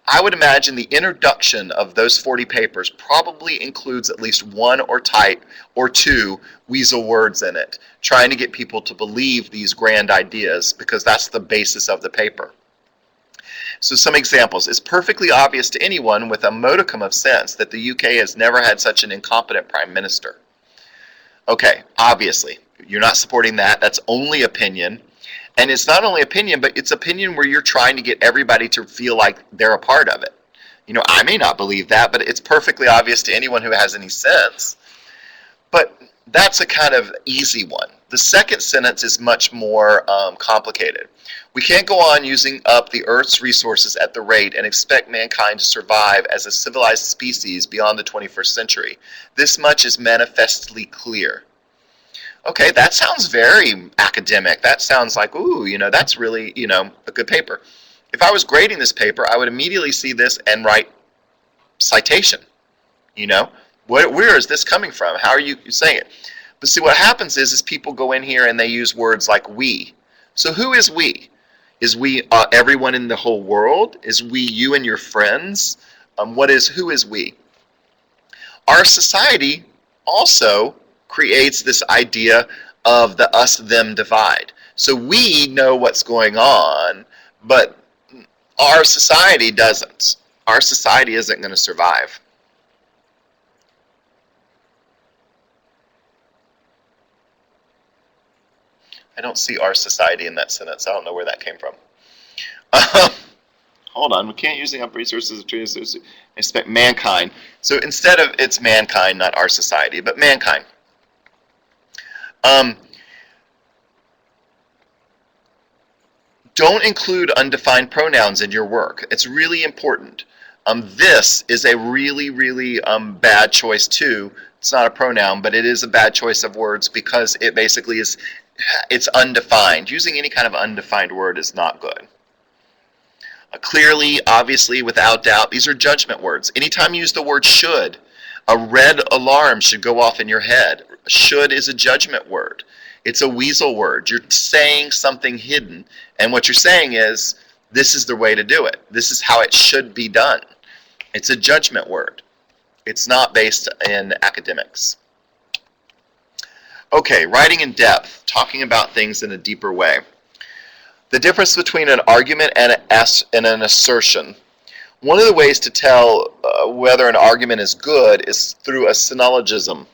Speaker 1: I would imagine the introduction of those 40 papers probably includes at least one or two weasel words in it, trying to get people to believe these grand ideas because that's the basis of the paper. So some examples. It's perfectly obvious to anyone with a modicum of sense that the UK has never had such an incompetent prime minister. Okay, obviously, you're not supporting that. That's only opinion. And it's not only opinion, but it's opinion where you're trying to get everybody to feel like they're a part of it. You know, I may not believe that, but it's perfectly obvious to anyone who has any sense. But that's a kind of easy one. The second sentence is much more complicated. We can't go on using up the Earth's resources at the rate and expect mankind to survive as a civilized species beyond the 21st century. This much is manifestly clear. Okay, that sounds very academic. That sounds like, ooh, you know, that's really, you know, a good paper. If I was grading this paper, I would immediately see this and write citation. You know, where is this coming from? How are you saying it? But see, what happens is people go in here and they use words like we. So who is we? Is we everyone in the whole world? Is we you and your friends? Who is we? Our society also creates this idea of the us-them divide. So we know what's going on, but our society doesn't. Our society isn't going to survive. I don't see our society in that sentence. I don't know where that came from. Hold on, we can't using up resources to expect mankind. So instead of it's mankind, not our society, but mankind. Don't include undefined pronouns in your work. It's really important. This is a really, really bad choice too. It's not a pronoun, but it is a bad choice of words because it basically is, it's undefined. Using any kind of undefined word is not good. Clearly, obviously, without doubt, these are judgment words. Anytime you use the word should, a red alarm should go off in your head. Should is a judgment word. It's a weasel word. You're saying something hidden, and what you're saying is, this is the way to do it. This is how it should be done. It's a judgment word. It's not based in academics. Okay, writing in depth, talking about things in a deeper way. The difference between an argument and an assertion. One of the ways to tell whether an argument is good is through a syllogism.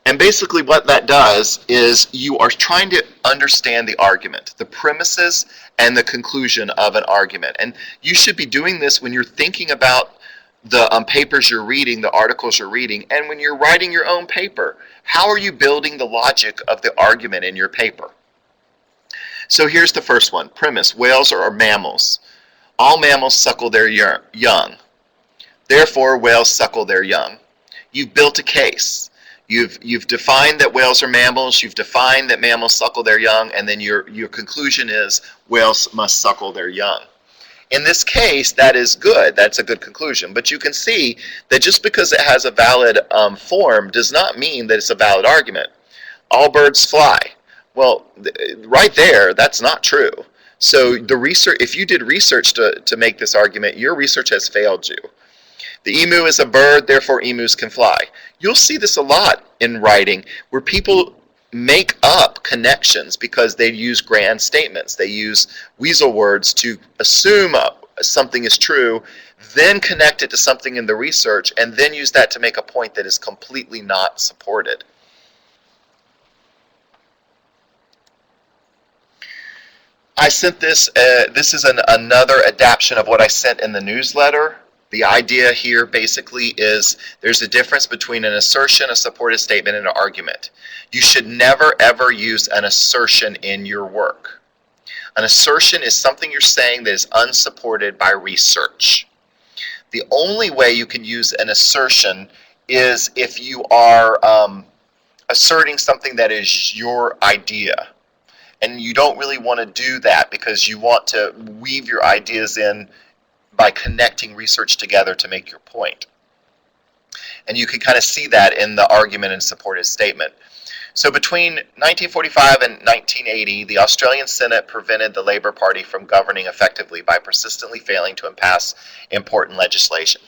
Speaker 1: And basically what that does is you are trying to understand the argument, the premises and the conclusion of an argument. And you should be doing this when you're thinking about the papers you're reading, the articles you're reading, and when you're writing your own paper. How are you building the logic of the argument in your paper? So here's the first one. Premise. Whales are mammals. All mammals suckle their young. Therefore, whales suckle their young. You've built a case. You've defined that whales are mammals. You've defined that mammals suckle their young. And then your conclusion is whales must suckle their young. In this case, that is good. That's a good conclusion. But you can see that just because it has a valid form does not mean that it's a valid argument. All birds fly. Well, right there, that's not true. So the research, if you did research to make this argument, your research has failed you. The emu is a bird, therefore emus can fly. You'll see this a lot in writing where people make up connections because they use grand statements. They use weasel words to assume something is true, then connect it to something in the research, and then use that to make a point that is completely not supported. I sent this, this is another adaptation of what I sent in the newsletter. The idea here basically is there's a difference between an assertion, a supported statement, and an argument. You should never ever use an assertion in your work. An assertion is something you're saying that is unsupported by research. The only way you can use an assertion is if you are asserting something that is your idea. And you don't really want to do that because you want to weave your ideas in by connecting research together to make your point. And you can kind of see that in the argument and supported statement. So between 1945 and 1980, the Australian Senate prevented the Labour Party from governing effectively by persistently failing to pass important legislation.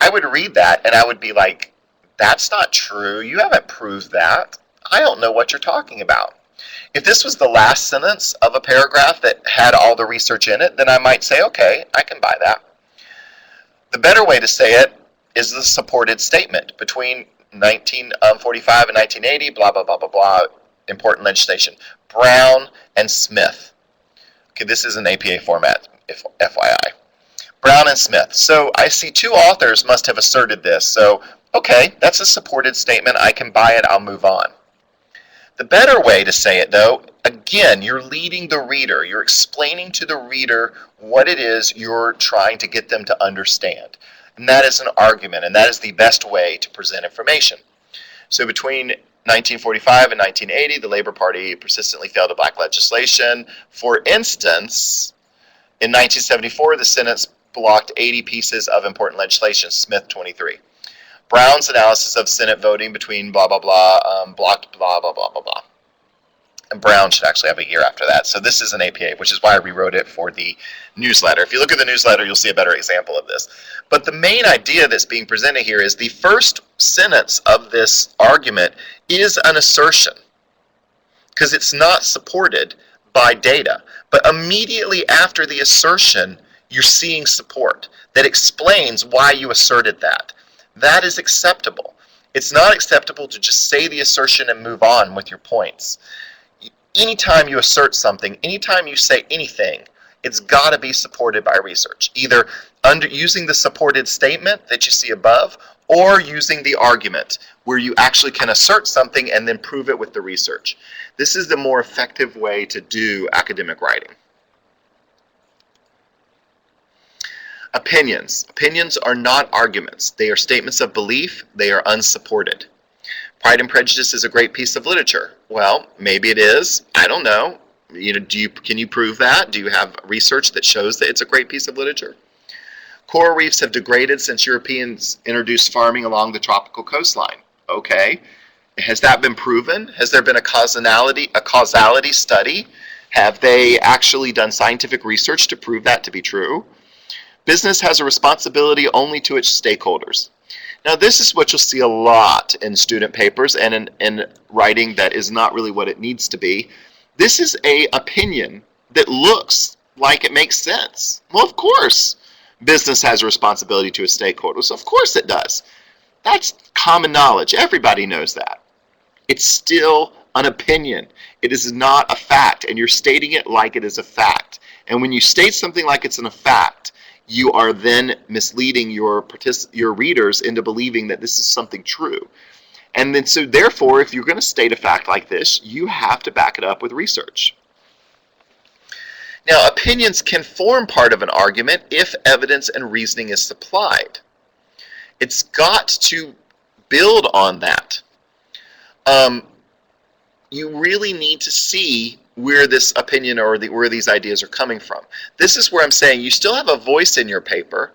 Speaker 1: I would read that and I would be like, that's not true. You haven't proved that. I don't know what you're talking about. If this was the last sentence of a paragraph that had all the research in it, then I might say, okay, I can buy that. The better way to say it is the supported statement. Between 1945 and 1980, blah, blah, blah, blah, blah, important legislation. Brown and Smith. Okay, this is an APA format, FYI. Brown and Smith. So I see two authors must have asserted this. So, okay, that's a supported statement. I can buy it. I'll move on. The better way to say it, though, again, you're leading the reader. You're explaining to the reader what it is you're trying to get them to understand. And that is an argument, and that is the best way to present information. So between 1945 and 1980, the Labour Party persistently failed to back legislation. For instance, in 1974, the Senate blocked 80 pieces of important legislation, Smith 23. Brown's analysis of Senate voting between blah, blah, blah, blocked blah, blah, blah, blah, blah. And Brown should actually have a year after that. So this is an APA, which is why I rewrote it for the newsletter. If you look at the newsletter, you'll see a better example of this. But the main idea that's being presented here is the first sentence of this argument is an assertion because it's not supported by data. But immediately after the assertion, you're seeing support that explains why you asserted that. That is acceptable. It's not acceptable to just say the assertion and move on with your points. Anytime you assert something, anytime you say anything, it's got to be supported by research, either using the supported statement that you see above or using the argument where you actually can assert something and then prove it with the research. This is the more effective way to do academic writing. Opinions. Opinions are not arguments. They are statements of belief. They are unsupported. Pride and Prejudice is a great piece of literature. Well, maybe it is. I don't know. Can you prove that? Do you have research that shows that it's a great piece of literature? Coral reefs have degraded since Europeans introduced farming along the tropical coastline. Okay. Has that been proven? Has there been a causality study? Have they actually done scientific research to prove that to be true? Business has a responsibility only to its stakeholders. Now, this is what you'll see a lot in student papers and in writing that is not really what it needs to be. This is an opinion that looks like it makes sense. Well, of course, business has a responsibility to its stakeholders. Of course it does. That's common knowledge. Everybody knows that. It's still an opinion. It is not a fact, and you're stating it like it is a fact. And when you state something like it's a fact, you are then misleading your readers into believing that this is something true. And then so therefore, if you're going to state a fact like this, you have to back it up with research. Now, opinions can form part of an argument if evidence and reasoning is supplied. It's got to build on that. You really need to see where this opinion or where these ideas are coming from. This is where I'm saying you still have a voice in your paper,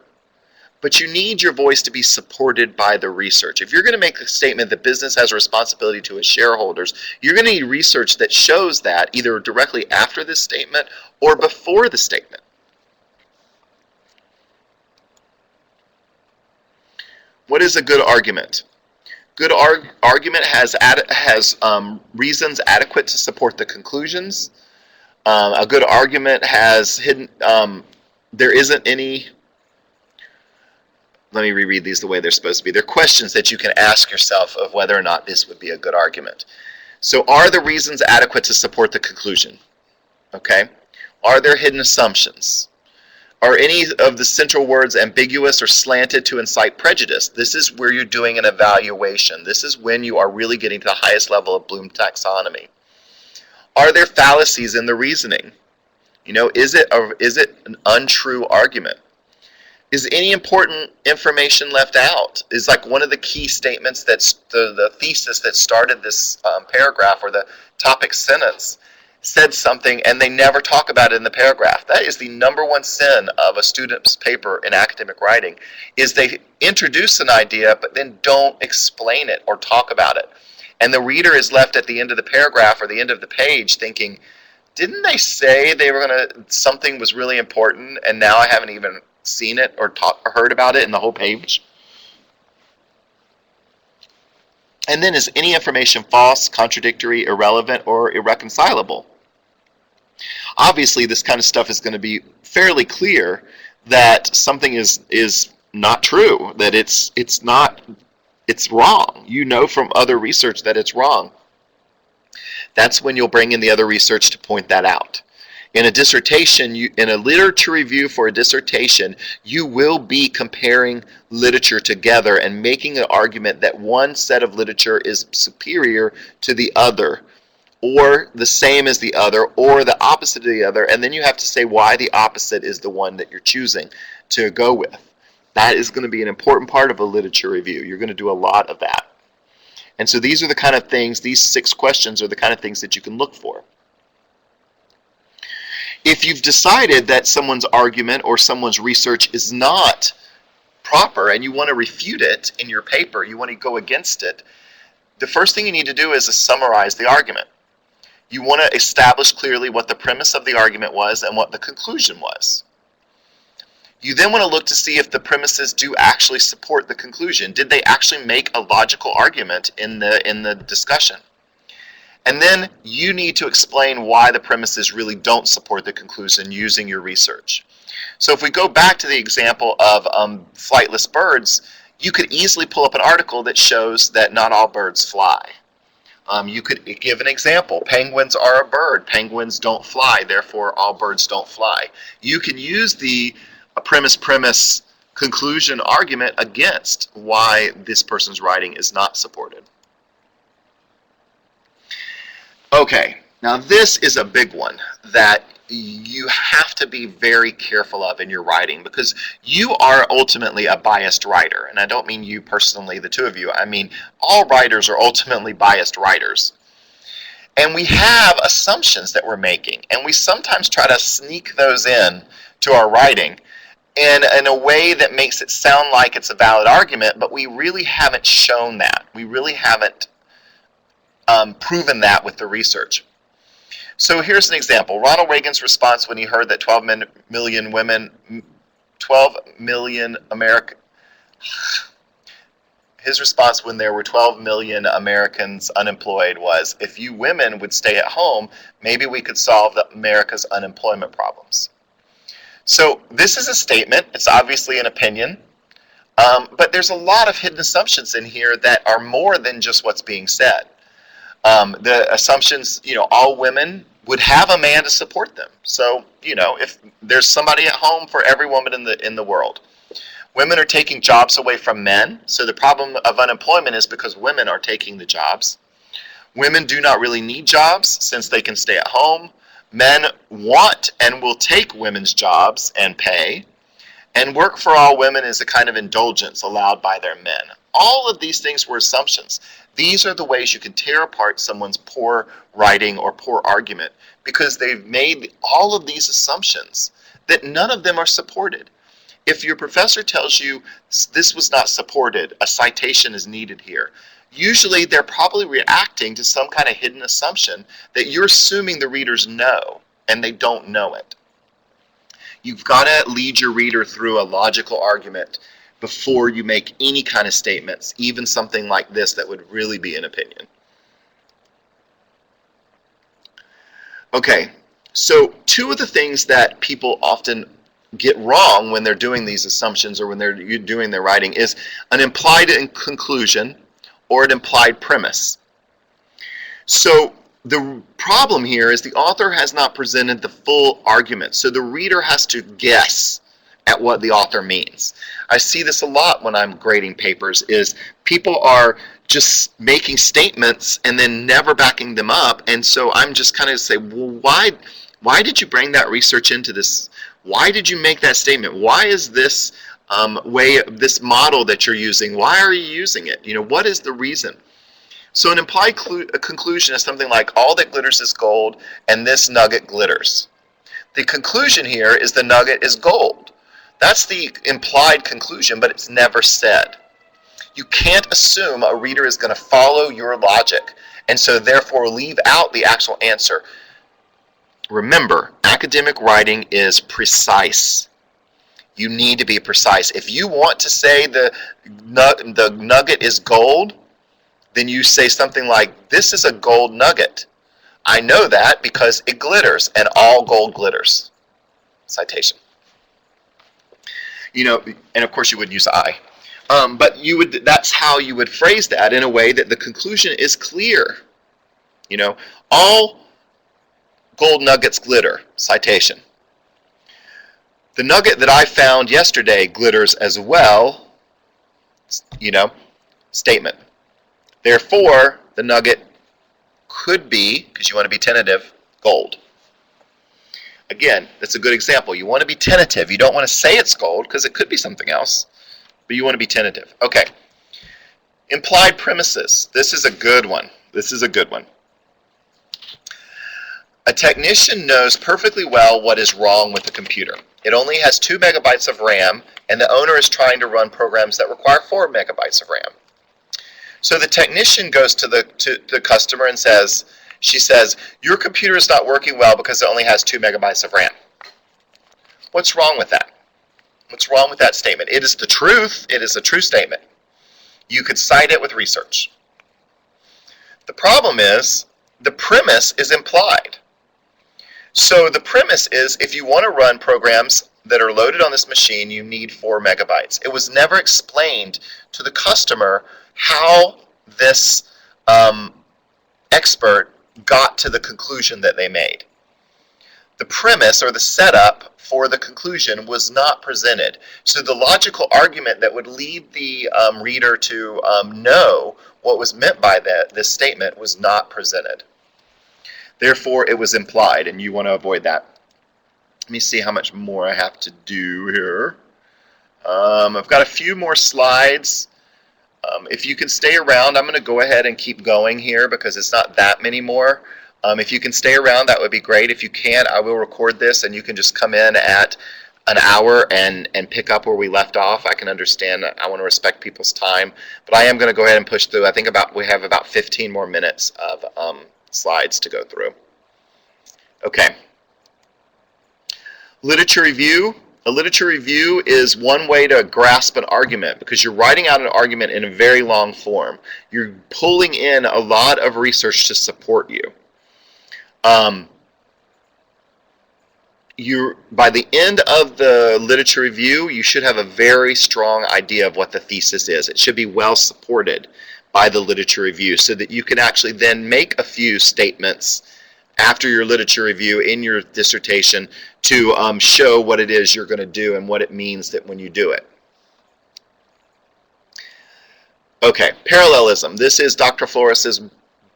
Speaker 1: but you need your voice to be supported by the research. If you're going to make a statement that business has a responsibility to its shareholders, you're going to need research that shows that either directly after this statement or before the statement. What is a good argument? Good argument has reasons adequate to support the conclusions. A good argument has hidden, there isn't any, let me reread these the way they're supposed to be. They're questions that you can ask yourself of whether or not this would be a good argument. So are the reasons adequate to support the conclusion? Okay. Are there hidden assumptions? Are any of the central words ambiguous or slanted to incite prejudice? This is where you're doing an evaluation. This is when you are really getting to the highest level of Bloom taxonomy. Are there fallacies in the reasoning? Is it an untrue argument? Is any important information left out? Is like one of the key statements that's the thesis that started this paragraph, or the topic sentence, said something and they never talk about it in the paragraph. That is the number one sin of a student's paper in academic writing, is they introduce an idea but then don't explain it or talk about it. And the reader is left at the end of the paragraph or the end of the page thinking, didn't they say they were something was really important, and now I haven't even seen it or heard about it in the whole page? And then, is any information false, contradictory, irrelevant, or irreconcilable? Obviously, this kind of stuff is going to be fairly clear that something is not true, that it's wrong. From other research that it's wrong. That's when you'll bring in the other research to point that out. In a dissertation, in a literature review for a dissertation, you will be comparing literature together and making an argument that one set of literature is superior to the other, or the same as the other, or the opposite of the other, and then you have to say why the opposite is the one that you're choosing to go with. That is going to be an important part of a literature review. You're going to do a lot of that. And so these are the kind of things, these 6 questions are the kind of things that you can look for. If you've decided that someone's argument or someone's research is not proper and you want to refute it in your paper, you want to go against it, the first thing you need to do is to summarize the argument. You want to establish clearly what the premise of the argument was and what the conclusion was. You then want to look to see if the premises do actually support the conclusion. Did they actually make a logical argument in the discussion? And then you need to explain why the premises really don't support the conclusion using your research. So if we go back to the example of flightless birds, you could easily pull up an article that shows that not all birds fly. You could give an example. Penguins are a bird. Penguins don't fly, therefore all birds don't fly. You can use the premise conclusion argument against why this person's writing is not supported. Okay, now this is a big one that you have to be very careful of in your writing, because you are ultimately a biased writer. And I don't mean you personally, the two of you. I mean all writers are ultimately biased writers. And we have assumptions that we're making, and we sometimes try to sneak those in to our writing in a way that makes it sound like it's a valid argument, but we really haven't shown that. We really haven't proven that with the research. So here's an example. Ronald Reagan's response when he heard that 12 million Americans, his response when there were 12 million Americans unemployed was, if you women would stay at home, maybe we could solve America's unemployment problems. So this is a statement. It's obviously an opinion, but there's a lot of hidden assumptions in here that are more than just what's being said. The assumptions, all women would have a man to support them. So, if there's somebody at home for every woman in the world. Women are taking jobs away from men, so the problem of unemployment is because women are taking the jobs. Women do not really need jobs since they can stay at home. Men want and will take women's jobs and pay. And work for all women is a kind of indulgence allowed by their men. All of these things were assumptions. These are the ways you can tear apart someone's poor writing or poor argument, because they've made all of these assumptions that none of them are supported. If your professor tells you this was not supported, a citation is needed here, usually they're probably reacting to some kind of hidden assumption that you're assuming the readers know, and they don't know it. You've got to lead your reader through a logical argument before you make any kind of statements, even something like this that would really be an opinion. Okay, so 2 of the things that people often get wrong when they're doing these assumptions or when they're doing their writing is an implied conclusion or an implied premise. So the problem here is the author has not presented the full argument, so the reader has to guess at what the author means. I see this a lot when I'm grading papers, is people are just making statements and then never backing them up, and so I'm just kind of say, well, why did you bring that research into this? Why did you make that statement? Why is this this model that you're using, why are you using it? What is the reason? So an implied conclusion is something like, all that glitters is gold, and this nugget glitters. The conclusion here is the nugget is gold. That's the implied conclusion, but it's never said. You can't assume a reader is going to follow your logic, and so therefore leave out the actual answer. Remember, academic writing is precise. You need to be precise. If you want to say the nugget is gold, then you say something like, this is a gold nugget. I know that because it glitters, and all gold glitters. Citation. And of course you would use I. But that's how you would phrase that in a way that the conclusion is clear. All gold nuggets glitter. Citation. The nugget that I found yesterday glitters as well. Statement. Therefore, the nugget could be, because you want to be tentative, gold. Again, that's a good example. You want to be tentative. You don't want to say it's gold because it could be something else, but you want to be tentative. Okay. Implied premises. This is a good one. A technician knows perfectly well what is wrong with the computer. It only has 2 megabytes of RAM, and the owner is trying to run programs that require 4 megabytes of RAM. So the technician goes to the customer and she says, your computer is not working well because it only has 2 megabytes of RAM. What's wrong with that? What's wrong with that statement? It is the truth. It is a true statement. You could cite it with research. The problem is, the premise is implied. So the premise is, if you want to run programs that are loaded on this machine, you need 4 megabytes. It was never explained to the customer how this expert got to the conclusion that they made. The premise or the setup for the conclusion was not presented. So the logical argument that would lead the reader to know what was meant by this statement was not presented. Therefore, it was implied, and you want to avoid that. Let me see how much more I have to do here. I've got a few more slides. If you can stay around, I'm going to go ahead and keep going here because it's not that many more. If you can stay around, that would be great. If you can't, I will record this, and you can just come in at an hour and pick up where we left off. I can understand. I want to respect people's time, but I am going to go ahead and push through. I think we have about 15 more minutes of slides to go through. Okay. Literature review. A literature review is one way to grasp an argument because you're writing out an argument in a very long form. You're pulling in a lot of research to support you. By the end of the literature review, you should have a very strong idea of what the thesis is. It should be well supported by the literature review so that you can actually then make a few statements after your literature review in your dissertation to show what it is you're going to do and what it means that when you do it. Okay, parallelism. This is Dr. Flores's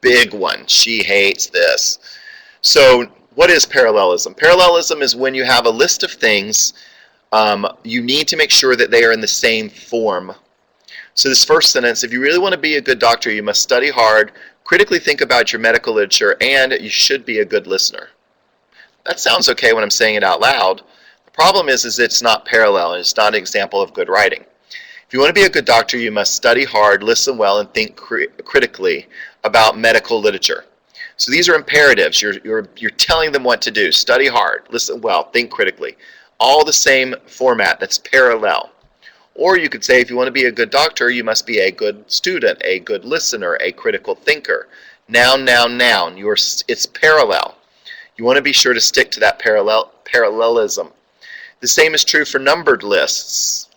Speaker 1: big one. She hates this. So what is parallelism? Parallelism is when you have a list of things, you need to make sure that they are in the same form. So this first sentence, if you really want to be a good doctor, you must study hard, critically think about your medical literature, and you should be a good listener. That sounds okay when I'm saying it out loud. The problem is it's not parallel, and it's not an example of good writing. If you want to be a good doctor, you must study hard, listen well, and think critically about medical literature. So these are imperatives. You're telling them what to do. Study hard, listen well, think critically. All the same format. That's parallel. Or you could say, if you want to be a good doctor, you must be a good student, a good listener, a critical thinker. Noun, noun, noun. It's parallel. You want to be sure to stick to that parallelism. The same is true for numbered lists.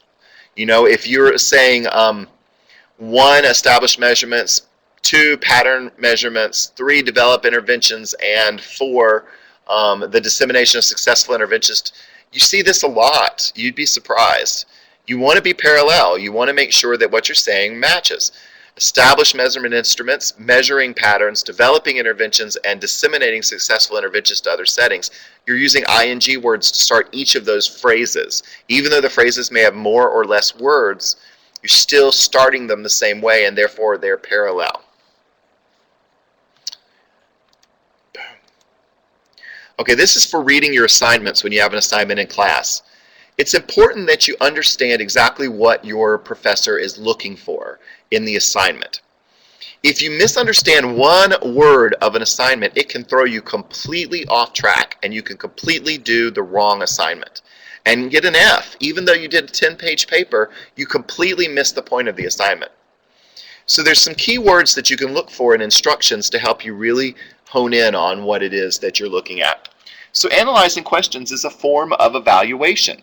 Speaker 1: If you're saying 1, establish measurements, 2, pattern measurements, 3, develop interventions, and 4, the dissemination of successful interventions, You see this a lot. You'd be surprised. You want to be parallel. You want to make sure that what you're saying matches. Establish measurement instruments, measuring patterns, developing interventions, and disseminating successful interventions to other settings. You're using ing words to start each of those phrases. Even though the phrases may have more or less words, you're still starting them the same way, and therefore they're parallel. Okay, this is for reading your assignments when you have an assignment in class. It's important that you understand exactly what your professor is looking for in the assignment. If you misunderstand one word of an assignment, it can throw you completely off track, and you can completely do the wrong assignment and get an F. Even though you did a 10-page paper, you completely missed the point of the assignment. So there's some key words that you can look for in instructions to help you really hone in on what it is that you're looking at. So analyzing questions is a form of evaluation.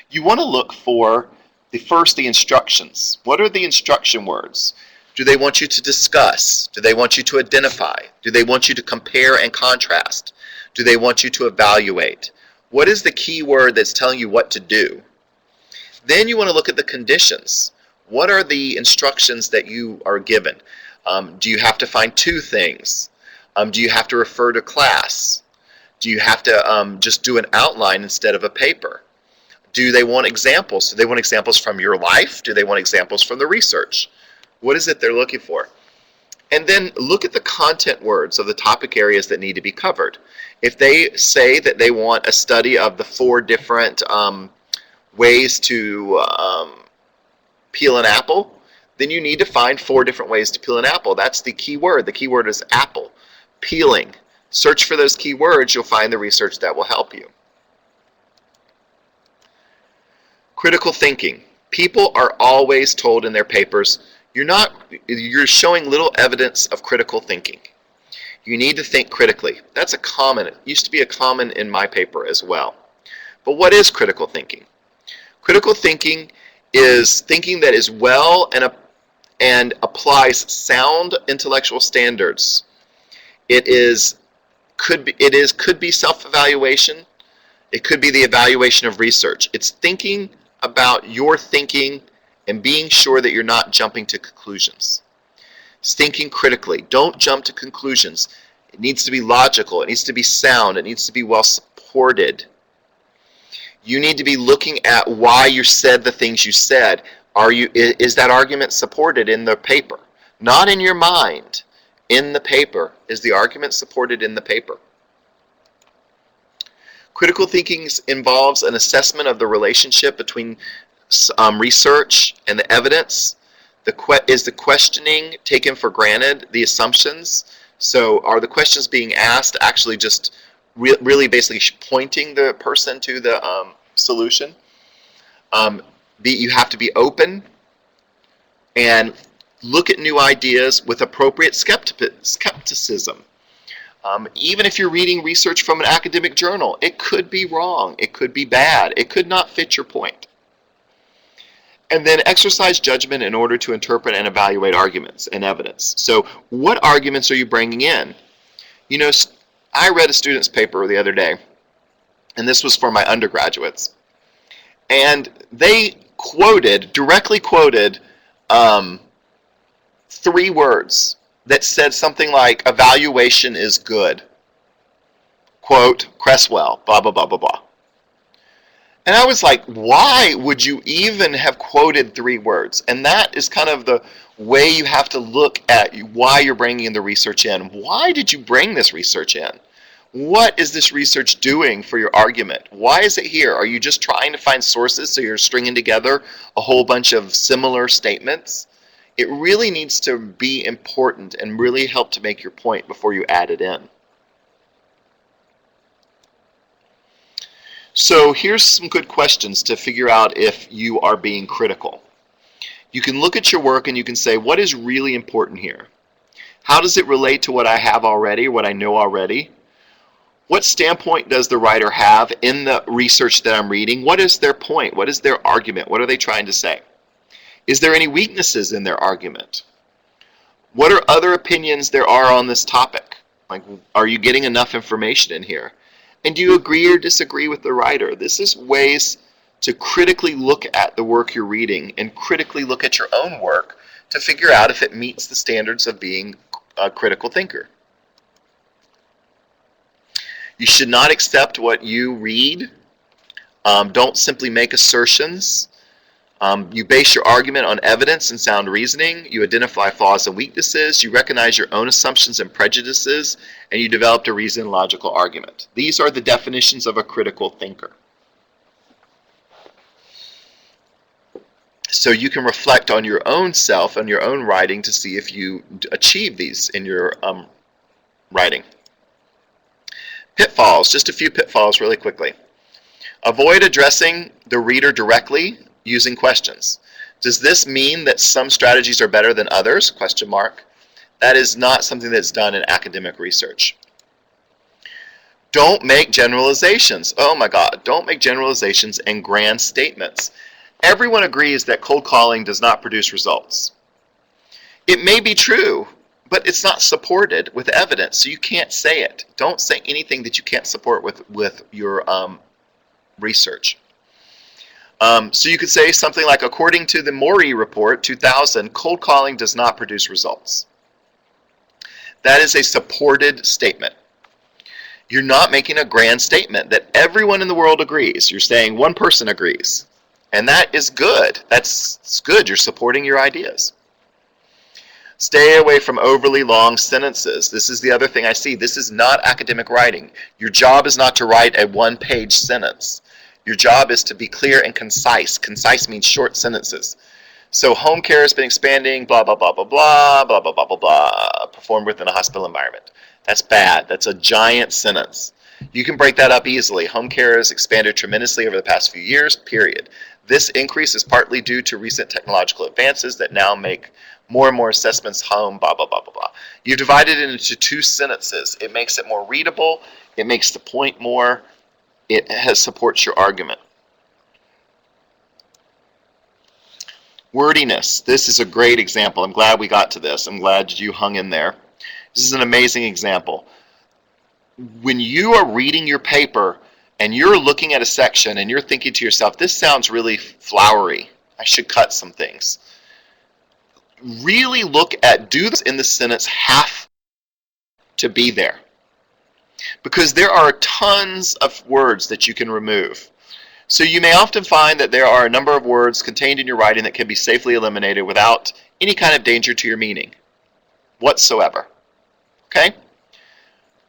Speaker 1: You want to look for the instructions. What are the instruction words? Do they want you to discuss? Do they want you to identify? Do they want you to compare and contrast? Do they want you to evaluate? What is the key word that's telling you what to do? Then you want to look at the conditions. What are the instructions that you are given? Do you have to find two things? Do you have to refer to class? Do you have to just do an outline instead of a paper? Do they want examples? Do they want examples from your life? Do they want examples from the research? What is it they're looking for? And then look at the content words of the topic areas that need to be covered. If they say that they want a study of the 4 different ways to peel an apple, then you need to find 4 different ways to peel an apple. That's the key word. The key word is apple. Peeling. Search for those key words. You'll find the research that will help you. Critical thinking. People are always told in their papers, you're showing little evidence of critical thinking. You need to think critically. That's a common, it used to be a common in my paper as well. But what is critical thinking? Critical thinking is thinking that is well and applies sound intellectual standards. It could be self-evaluation. It could be the evaluation of research. It's thinking about your thinking and being sure that you're not jumping to conclusions. It's thinking critically. Don't jump to conclusions. It needs to be logical. It needs to be sound. It needs to be well supported. You need to be looking at why you said the things you said. Is that argument supported in the paper? Not in your mind. In the paper. Is the argument supported in the paper? Critical thinking involves an assessment of the relationship between research and the evidence. Is the questioning taken for granted, the assumptions? So are the questions being asked actually just really basically pointing the person to the solution? You have to be open and look at new ideas with appropriate skepticism. Even if you're reading research from an academic journal, it could be wrong, it could be bad, it could not fit your point. And then exercise judgment in order to interpret and evaluate arguments and evidence. So what arguments are you bringing in? You know, I read a student's paper the other day, and this was for my undergraduates, and they directly quoted 3 words that said something like, evaluation is good. Quote, Cresswell, blah, blah, blah, blah, blah. And I was like, why would you even have quoted 3 words? And that is kind of the way you have to look at why you're bringing the research in. Why did you bring this research in? What is this research doing for your argument? Why is it here? Are you just trying to find sources so you're stringing together a whole bunch of similar statements? It really needs to be important and really help to make your point before you add it in. So here's some good questions to figure out if you are being critical. You can look at your work and you can say, what is really important here? How does it relate to what I have already, what I know already? What standpoint does the writer have in the research that I'm reading? What is their point? What is their argument? What are they trying to say? Is there any weaknesses in their argument? What are other opinions there are on this topic? Like, are you getting enough information in here? And do you agree or disagree with the writer? This is ways to critically look at the work you're reading and critically look at your own work to figure out if it meets the standards of being a critical thinker. You should not accept what you read. Don't simply make assertions. You base your argument on evidence and sound reasoning. You identify flaws and weaknesses. You recognize your own assumptions and prejudices, and you develop a reasoned logical argument. These are the definitions of a critical thinker. So you can reflect on your own self and your own writing to see if you achieve these in your writing. Pitfalls, just a few pitfalls really quickly. Avoid addressing the reader directly using questions. Does this mean that some strategies are better than others? Question mark. That is not something that's done in academic research. Don't make generalizations. Oh my God, don't make generalizations and grand statements. Everyone agrees that cold calling does not produce results. It may be true, but it's not supported with evidence, so you can't say it. Don't say anything that you can't support with your research. So you could say something like, according to the Mori report, 2000, cold calling does not produce results. That is a supported statement. You're not making a grand statement that everyone in the world agrees. You're saying one person agrees. And that is good. That's good. You're supporting your ideas. Stay away from overly long sentences. This is the other thing I see. This is not academic writing. Your job is not to write a one-page sentence. Your job is to be clear and concise. Concise means short sentences. So home care has been expanding, blah, blah, blah, blah, blah, blah, blah, blah, blah, blah, performed within a hospital environment. That's bad. That's a giant sentence. You can break that up easily. Home care has expanded tremendously over the past few years, period. This increase is partly due to recent technological advances that now make more and more assessments home, blah, blah, blah, blah, blah. You divide it into two sentences. It makes it more readable. It makes the point more. It supports your argument. Wordiness. This is a great example. I'm glad we got to this. I'm glad you hung in there. This is an amazing example. When you are reading your paper and you're looking at a section and you're thinking to yourself, this sounds really flowery. I should cut some things. Really look at, do this in the sentence have to be there? Because there are tons of words that you can remove. So you may often find that there are a number of words contained in your writing that can be safely eliminated without any kind of danger to your meaning whatsoever. Okay?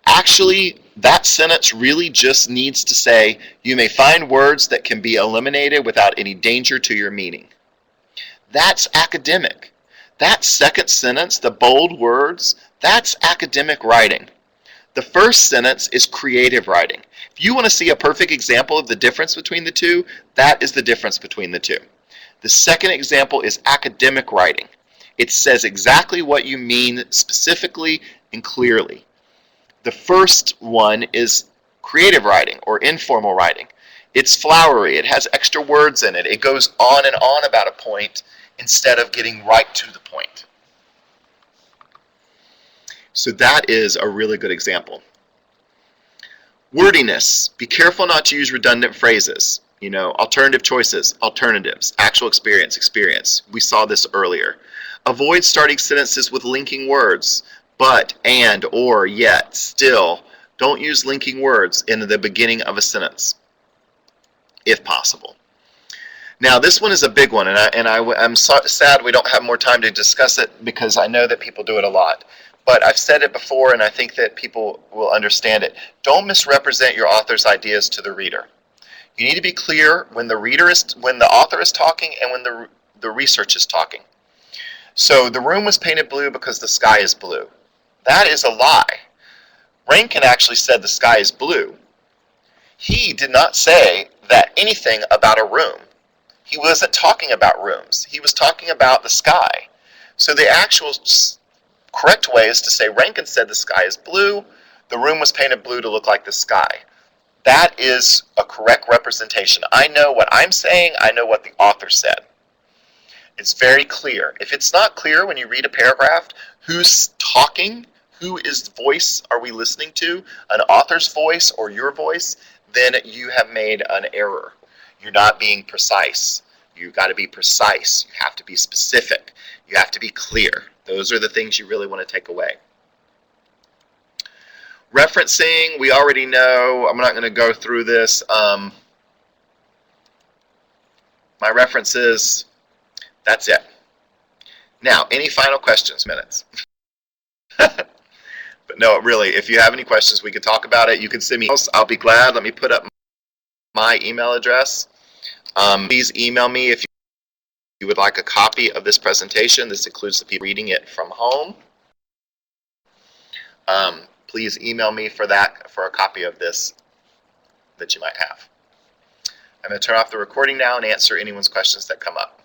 Speaker 1: Actually, that sentence really just needs to say, you may find words that can be eliminated without any danger to your meaning. That's academic. That second sentence, the bold words, that's academic writing. The first sentence is creative writing. If you want to see a perfect example of the difference between the two, that is the difference between the two. The second example is academic writing. It says exactly what you mean specifically and clearly. The first one is creative writing or informal writing. It's flowery. It has extra words in it. It goes on and on about a point instead of getting right to the point. So that is a really good example. Wordiness. Be careful not to use redundant phrases. You know, alternative choices, alternatives, actual experience, experience. We saw this earlier. Avoid starting sentences with linking words. But, and, or, yet, still. Don't use linking words in the beginning of a sentence, if possible. Now, this one is a big one, and I'm sad we don't have more time to discuss it because I know that people do it a lot. But I've said it before, and I think that people will understand it. Don't misrepresent your author's ideas to the reader. You need to be clear when the author is talking and when the research is talking. So the room was painted blue because the sky is blue. That is a lie. Rankin actually said the sky is blue. He did not say that anything about a room. He wasn't talking about rooms. He was talking about the sky. So the actual correct way is to say Rankin said the sky is blue. The room was painted blue to look like the sky. That is a correct representation. I know what I'm saying. I know what the author said. It's very clear. If it's not clear when you read a paragraph who's talking, whose voice are we listening to, an author's voice or your voice, then you have made an error. You're not being precise. You've got to be precise. You have to be specific. You have to be clear. Those are the things you really want to take away. Referencing, we already know. I'm not going to go through this. My references, that's it. Now, any final questions, minutes? But no, really, if you have any questions, we can talk about it. You can send me emails. I'll be glad. Let me put up my email address. Please email me if you would like a copy of this presentation. This includes the people reading it from home. Please email me for a copy of this that you might have. I'm going to turn off the recording now and answer anyone's questions that come up.